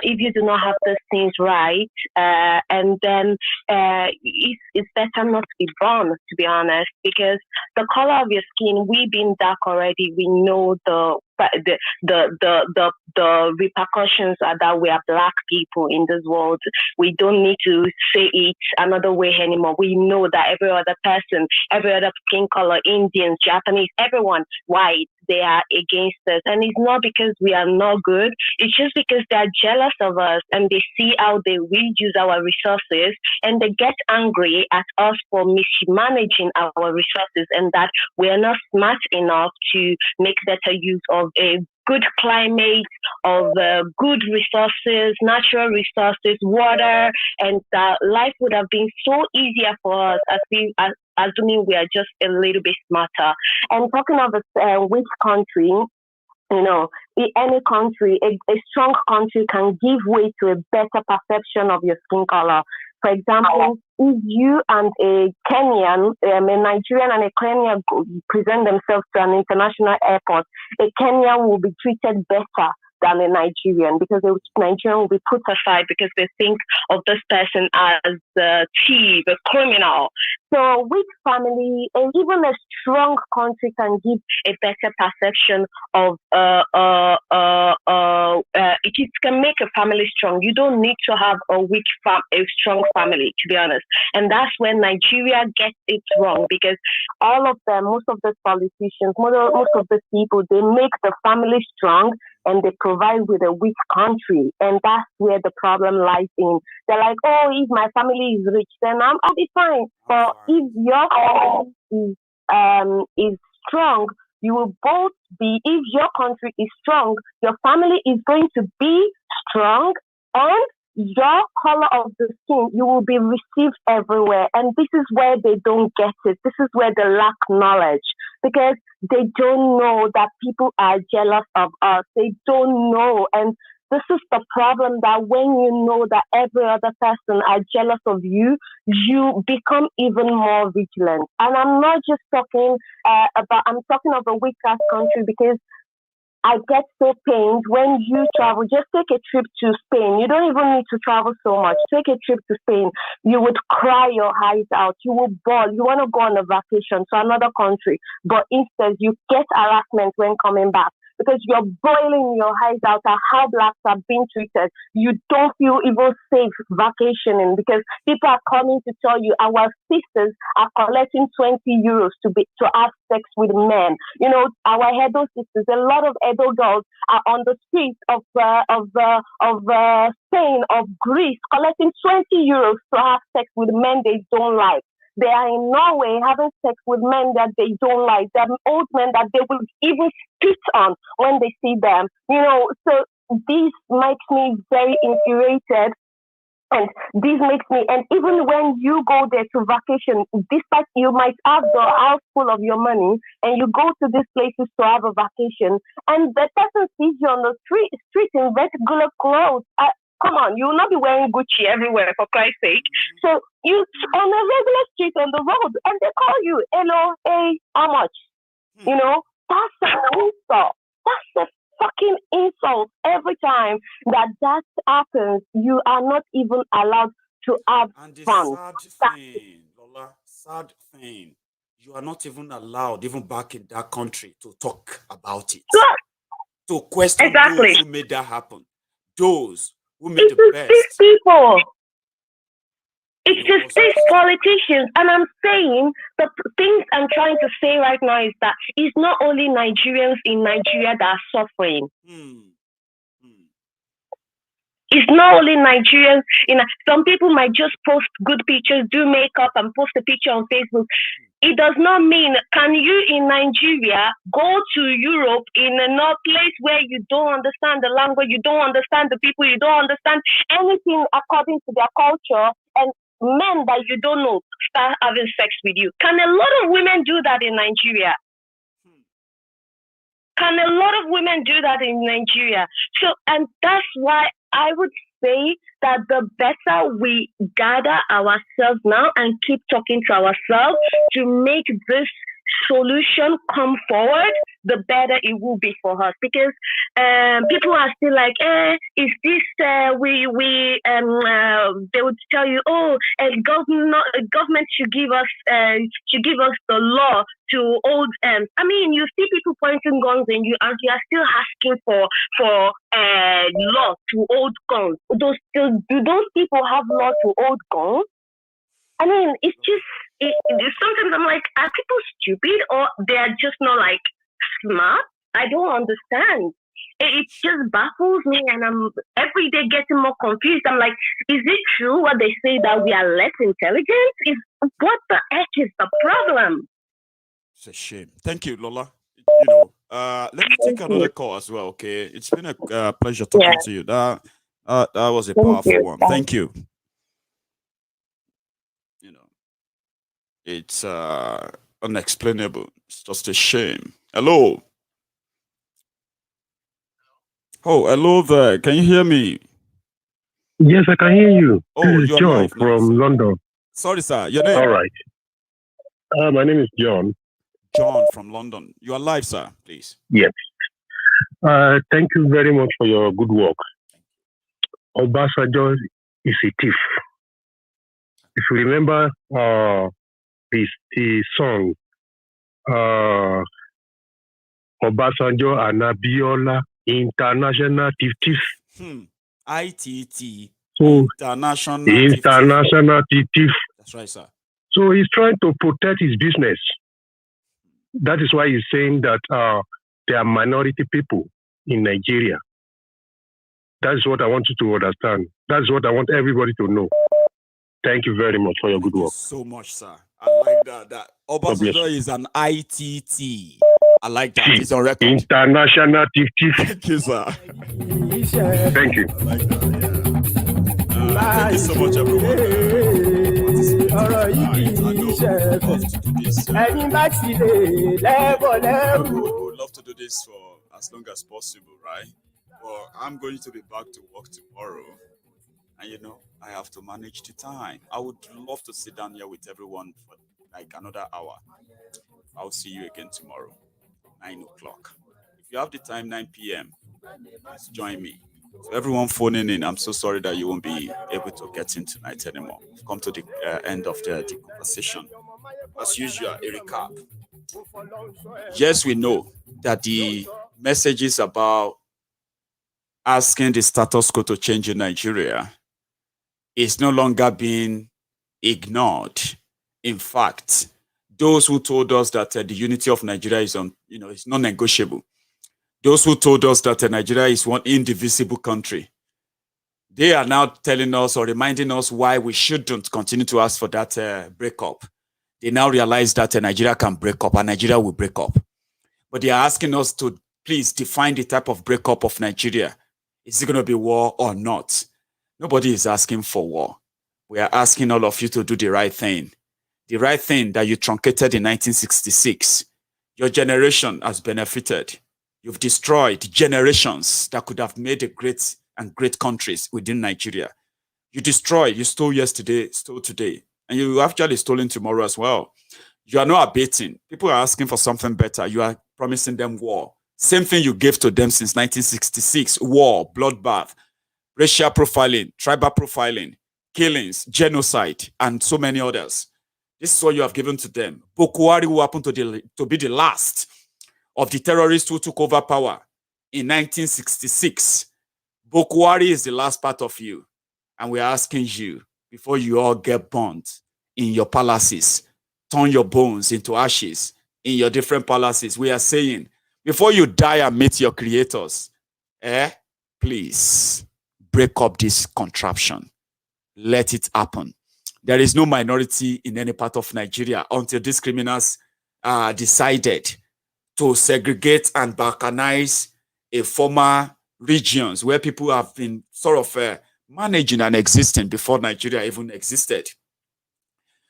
if you do not have these things right, and then it's better not to be born, to be honest, because the color of your skin, we being dark already, we know the repercussions are that we are black people in this world. We don't need to say it another way anymore. We know that every other person, every other skin color, Indians, Japanese, everyone, white, they are against us. And it's not because we are not good. It's just because they're jealous of us and they see how they will use our resources, and they get angry at us for mismanaging our resources and that we're not smart enough to make better use of a good climate, of good resources, natural resources, water, and life would have been so easier for us assuming we are just a little bit smarter. And talking of which country, you know, in any country, a strong country can give way to a better perception of your skin color. For example, if you and a Kenyan, a Nigerian and a Kenyan present themselves to an international airport, a Kenyan will be treated better than a Nigerian, because a Nigerian will be put aside because they think of this person as a thief, a criminal. So with family, and even a strong country can give a better perception of it can make a family strong. You don't need to have a strong family, to be honest. And that's when Nigeria gets it wrong, because all of them, most of the politicians, most of the people, they make the family strong and they provide with a weak country. And that's where the problem lies in. They're like, oh, if my family is rich, then I'll be fine. But if your family is strong, you will both be, if your country is strong, your family is going to be strong, and your color of the skin, you will be received everywhere. And this is where they don't get it. This is where they lack knowledge, because they don't know that people are jealous of us. They don't know. And this is the problem, that when you know that every other person are jealous of you, you become even more vigilant. And I'm not just talking I'm talking of a weak-ass country, because I get so pained when you travel. Just take a trip to Spain. You don't even need to travel so much. Take a trip to Spain. You would cry your eyes out. You will bawl. You want to go on a vacation to another country, but instead you get harassment when coming back, because you're boiling your eyes out at how blacks are being treated. You don't feel even safe vacationing, because people are coming to tell you our sisters are collecting 20 euros to have sex with men. You know, our Edo sisters, a lot of Edo girls are on the streets of Spain, of Greece, collecting 20 euros to have sex with men they don't like. They are in Norway having sex with men that they don't like. They're old men that they will even spit on when they see them. You know, so this makes me very infuriated. And this makes me, and even when you go there to vacation, despite you might have the house full of your money, and you go to these places to have a vacation, and the person sees you on the street in regular clothes. Come on, you will not be wearing Gucci everywhere, for Christ's sake. So you on a regular street on the road, and they call you, hello, hey, how much? You know, that's an insult. That's a fucking insult. Every time that happens, you are not even allowed to have And the fun. sad thing, Lola, sad thing, you are not even allowed, even back in that country, to talk about it. To question those who made that happen. Those who made the best. These people. It's just these politicians. And I'm saying the things I'm trying to say right now is that it's not only Nigerians in Nigeria that are suffering. It's not only Nigerians. Some people might just post good pictures, do makeup, and post a picture on Facebook. It does not mean, can you in Nigeria go to Europe in a place where you don't understand the language, you don't understand the people, you don't understand anything according to their culture, and men that you don't know start having sex with you? Can a lot of women do that in Nigeria? Can a lot of women do that in Nigeria? So, and that's why I would say that the better we gather ourselves now and keep talking to ourselves to make this solution come forward, the better it will be for us. Because people are still like, is this, they would tell you, government should give us the law to hold. I mean, you see people pointing guns in you, and you are still asking for law to hold guns. Do those people have law to hold guns? I mean, it's just, sometimes I'm like, are people stupid or they're just not like smart? I don't understand. It just baffles me, and I'm every day getting more confused. I'm like, is it true what they say that we are less intelligent? What the heck is the problem? It's a shame. Thank you, Lola. Let me take another call as well, okay? It's been a pleasure talking to you. That was a powerful one. Thank you. It's unexplainable. It's just a shame. Hello. Oh, hello there. Can you hear me? Yes, I can hear you. Oh, this is you're John live from now, London. Sorry, sir. Your name? All right. My name is John. John from London. You are live, sir, please. Yes. Thank you very much for your good work. Obasanjo is a thief. If you remember his song, Obasanjo and Abiola, International Thief. ITT. So, International Thief. That's right, sir. So he's trying to protect his business. That is why he's saying that there are minority people in Nigeria. That is what I want you to understand. That is what I want everybody to know. Thank you very much for your good work. So much, sir. I like that. Obasanjo is an ITT. I like that. It's on record. International Thief. Thank you, sir. Thank you. I like that, yeah. Thank you so much, everyone. We would love to do this for as long as possible, right? Well, I'm going to be back to work tomorrow. And I have to manage the time. I would love to sit down here with everyone for like another hour. I'll see you again tomorrow, 9 o'clock. If you have the time, 9 p.m., please join me. So everyone phoning in, I'm so sorry that you won't be able to get in tonight anymore. We've come to the end of the conversation. As usual, a recap. Yes, we know that the messages about asking the status quo to change in Nigeria is no longer being ignored. In fact, those who told us that the unity of Nigeria is is non-negotiable. Those who told us that Nigeria is one indivisible country, they are now telling us or reminding us why we shouldn't continue to ask for that breakup. They now realize that Nigeria can break up and Nigeria will break up. But they are asking us to please define the type of breakup of Nigeria. Is it going to be war or not? Nobody is asking for war. We are asking all of you to do the right thing. The right thing that you truncated in 1966. Your generation has benefited. You've destroyed generations that could have made a great countries within Nigeria. You destroyed, you stole yesterday, stole today, and you actually stolen tomorrow as well. You are not abating. People are asking for something better. You are promising them war. Same thing you gave to them since 1966. War, bloodbath, racial profiling, tribal profiling, killings, genocide, and so many others. This is what you have given to them. Boko Haram, who happened to be the last of the terrorists who took over power in 1966. Boko Haram is the last part of you. And we're asking you, before you all get burnt in your palaces, turn your bones into ashes in your different palaces, we are saying, before you die and meet your creators, please break up this contraption. Let it happen. There is no minority in any part of Nigeria until these criminals decided to segregate and balkanize a former regions where people have been sort of managing and existing before Nigeria even existed.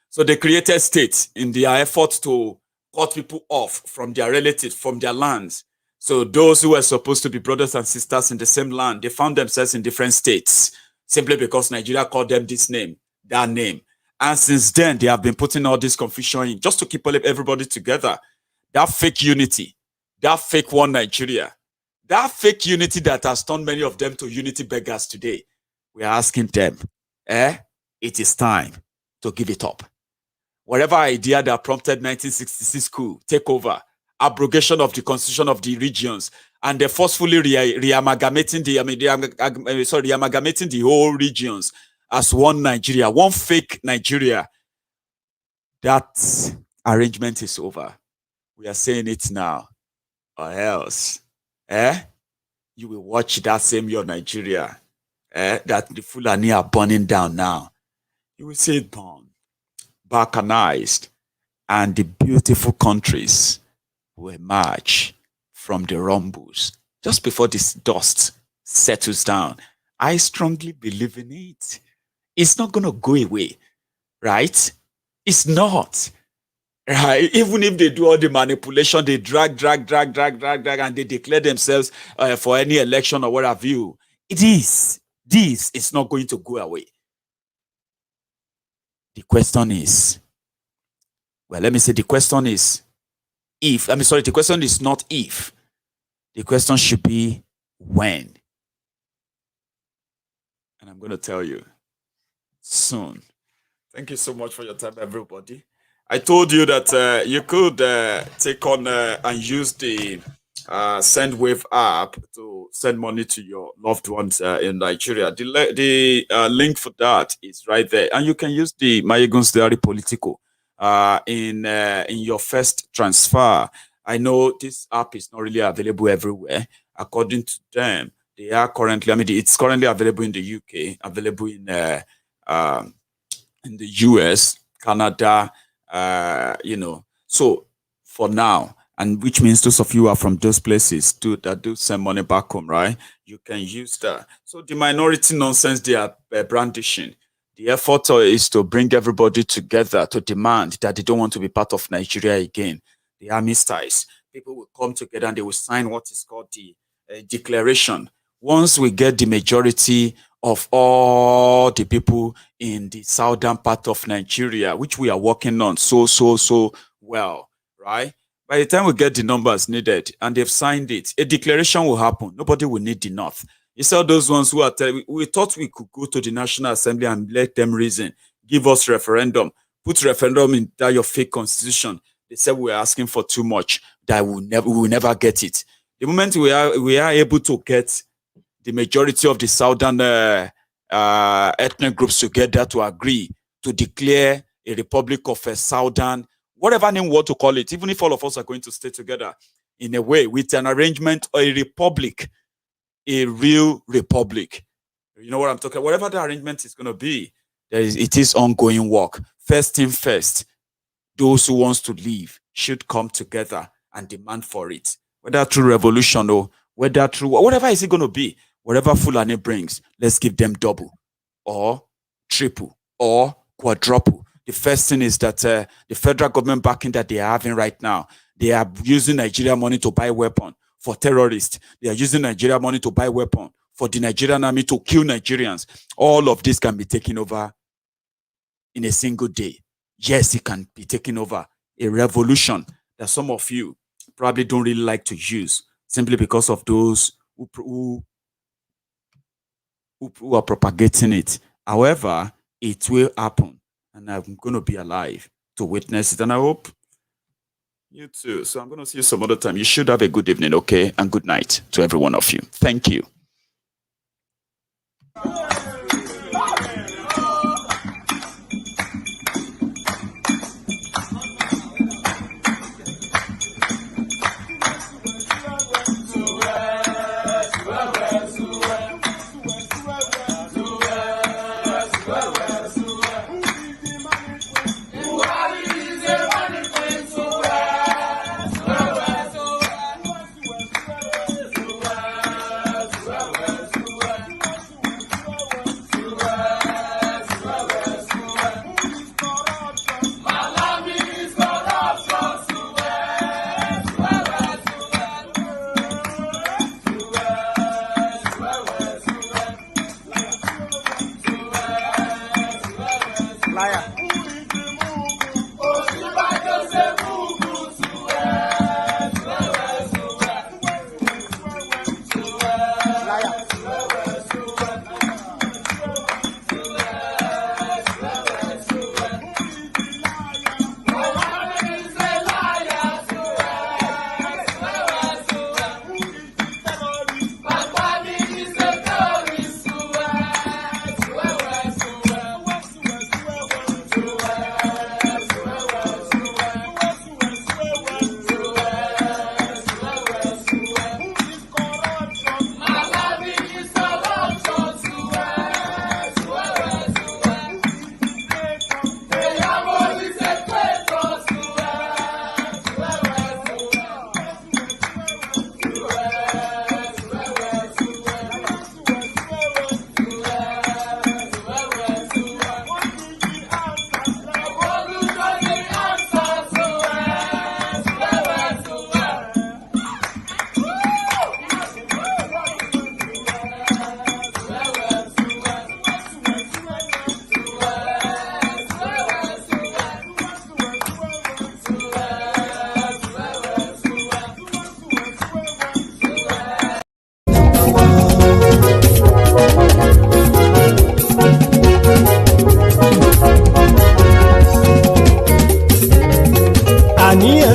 So they created states in their effort to cut people off from their relatives, from their lands. So those who were supposed to be brothers and sisters in the same land, they found themselves in different states simply because Nigeria called them this name, that name. And since then, they have been putting all this confusion in just to keep everybody together. That fake unity, that fake one Nigeria, that fake unity that has turned many of them to unity beggars today. We are asking them, it is time to give it up. Whatever idea that prompted 1966 coup, take over, abrogation of the constitution of the regions, and they're forcefully re-amalgamating the whole regions as one Nigeria, one fake Nigeria. That arrangement is over. We are saying it now, or else, you will watch that same your Nigeria, that the Fulani are burning down now. You will see it burn, balkanized, and the beautiful countries will emerge from the rumbles just before this dust settles down. I strongly believe in it. It's not going to go away, right? It's not. Right? Even if they do all the manipulation, they drag, and they declare themselves for any election or what have you. This is not going to go away. The question is, the question is the question is not if. The question should be when. And I'm going to tell you soon. Thank you so much for your time, everybody. I told you that you could take on and use the SendWave app to send money to your loved ones in Nigeria. The link for that is right there. And you can use the Maiyegun General Politico in your first transfer. I know this app is not really available everywhere. According to them, they are currently, it's currently available in the UK, available in the US, Canada, so for now, and which means those of you are from those places that do send money back home, right? You can use that. So the minority nonsense they are brandishing, the effort is to bring everybody together to demand that they don't want to be part of Nigeria again. The armistice, people will come together and they will sign what is called the declaration. Once we get the majority of all the people in the southern part of Nigeria, which we are working on so well, right? By the time we get the numbers needed and they've signed it, a declaration will happen. Nobody will need the North. You saw those ones who are telling, we thought we could go to the National Assembly and let them reason, give us referendum, put referendum in that your fake constitution. They said we're asking for too much, that we will never get it. The moment we are able to get the majority of the southern ethnic groups together to agree to declare a republic of a southern, whatever name we want to call it, even if all of us are going to stay together in a way with an arrangement or a republic, a real republic. You know what I'm talking about? Whatever the arrangement is going to be, it is ongoing work. First thing first, those who wants to leave should come together and demand for it. Whether through revolution or whether through whatever is it going to be, whatever Fulani brings, let's give them double or triple or quadruple. The first thing is that the federal government backing that they are having right now, they are using Nigeria money to buy weapons for terrorists. They are using Nigeria money to buy weapons for the Nigerian army to kill Nigerians. All of this can be taken over in a single day. Yes, it can be taken over a revolution that some of you probably don't really like to use simply because of those who are propagating it. However, it will happen, and I'm going to be alive to witness it, and I hope you too. So I'm going to see you some other time. You should have a good evening, okay? And good night to every one of you. Thank you.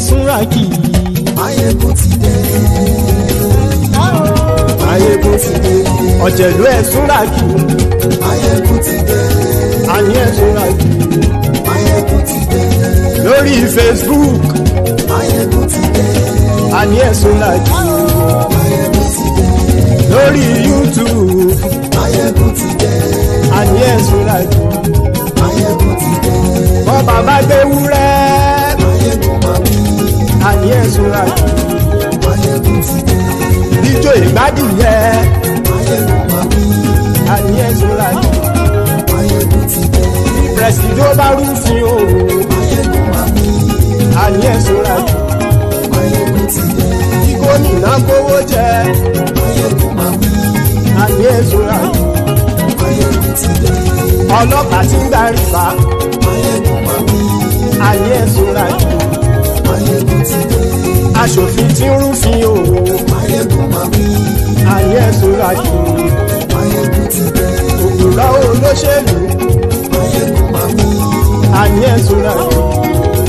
Súnrakì. Maiyegun ti dé. Maiyegun ti dé. Ọ̀jẹ̀lú ẹ̀ Súnrakì. Maiyegun ti dé. Àní ẹ̀ Súnrakì. Maiyegun ti dé. Lórí Facebook. Maiyegun ti dé. Àní ẹ̀ Súnrakì. Maiyegun ti dé. Lórí YouTube. Maiyegun ti dé. Àní ẹ̀ Súnrakì. Maiyegun ti dé. Bọ́ bàbá gbé wúrẹ́. Maiyegun máa bí. Àní ẹ̀ Súnrakì. Maiyegun ti dé. Ijó ìgbádìyẹ. Maiyegun máa bí. Àní ẹ̀ Súnrakì. Maiyegun ti dé. Pẹ̀sìdó bá rúfin o. Maiyegun máa bí. Àní ẹ̀ Súnrakì. Maiyegun ti dé. Kí gómìnà kówó jẹ. Maiyegun máa bí. Àní ẹ̀ Súnrakì. Maiyegun ti dé. Ọlọ́pàá ti ń gba rìbá. Maiyegun máa bí. Àní ẹ̀ Súnrakì. Maiyegun ti dé. Aṣòfin tí ń rúfin o. Maiyegun máa bí. Àní ẹ̀ Súnrakì. Maiyegun ti dé. Òkúra olóṣèlú. Maiyegun máa bí. Àní ẹ̀ Súnrakì.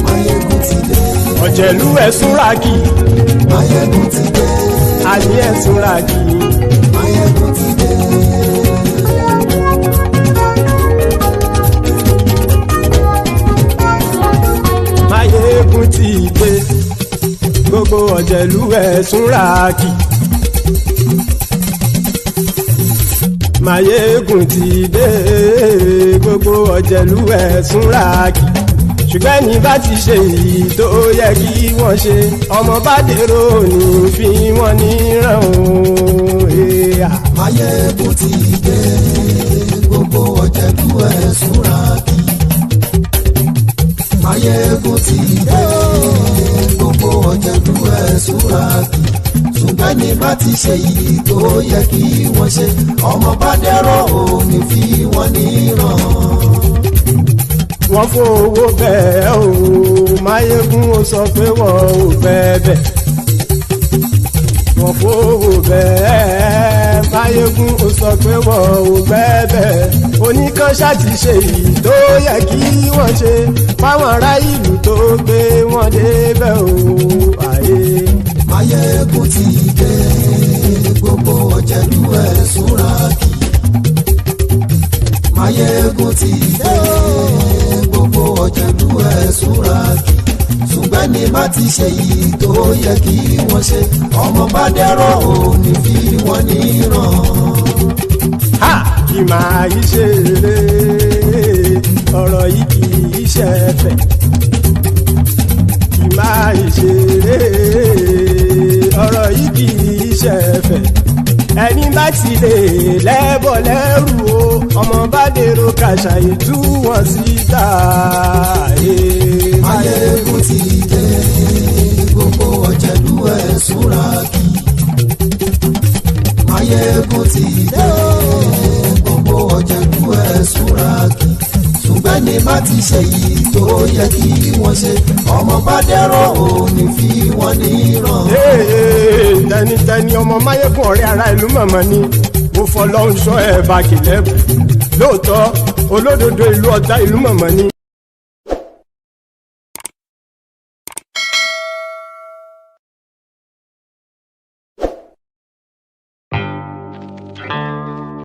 Maiyegun ti dé. Ọ̀jẹ̀lú ẹ̀ Súnrakì. Maiyegun ti dé. Àní ẹ̀ Súnrakì. Maiyegun ti dé. Maiyegun ti dé. Gbogbo ọ̀jẹ̀lú ẹ̀ Súnrakì. Maiyegun ti dé. Gbogbo ọ̀jẹ̀lú ẹ̀ Súnrakì. Ṣùgbọ́n ní bá ti ṣe èyí tó yẹ kí wọ́n ṣe, ọmọ bá dèrò ní fi wọ́n níran o. Maiyegun ti dé. Gbogbo ọ̀jẹ̀lú ẹ̀ Súnrakì. Maiyegun ti dé. Gbogbo ọ̀jẹ̀lú ẹ̀ Súnrakì. Ṣùgbọ́n ní bá ti ṣe èyí tó yẹ kí wọ́n ṣe, ọmọ bá dèrò ní fi wọ́n níran. wọ́n fowó bẹ́ẹ̀ o Maiyegun ó sọ pé wọ́n ò bẹ́ẹ̀ wọ́n fowó bẹ́ẹ̀ Maiyegun ó sọ pé wọ́n ò bẹ́ẹ̀ oníkanṣá ti ṣe èyí tó yẹ kí wọ́n ṣe fáwọn ará ìlú tó gbé wọn débẹ̀ o àyè. Maiyegun ti dé gbogbo ọ̀jẹ̀lú ẹ̀ súnra kì Maiyegun ti dé gbogbo ọ̀jẹ̀lú ẹ̀ súnra kì ṣùgbọ́n ní bá ti ṣe yìí tó yẹ kí wọ́n ṣe ọmọ bá dẹ́rọ̀ ò ní fi wọ́n níran. Kì máa yí ṣe eré ọ̀rọ̀ yìí kì í ṣe ẹ̀fẹ̀ kì máa yí ṣe eré ọ̀rọ̀ yìí kì í ṣe ẹ̀fẹ̀ ẹni bá ti lè lẹ́bọ̀ lẹ́rù o ọmọ bá dèrò kàṣàyè tú wọn síta. Maiyegun ti dé gbogbo ọ̀jẹ̀lú ẹ̀ súnra kì Maiyegun ti dé gbogbo ọ̀jẹ̀lú ẹ̀ súnra kì ṣùgbọ́n ní bá ti ṣe yìí tó yẹ kí wọ́n ṣe ọmọ bá dẹ́rọ̀ ò ní fi wọ́n níran. tẹnitẹni ọmọ Maiyegun ọ̀rẹ́ ara ìlú mọ̀mọ́ ni mo fọlọ́run sọ ẹ̀ bá kìlẹ́bù lóòótọ́ olódodo ìlú ọ̀tá ìlú mọ̀mọ́ ni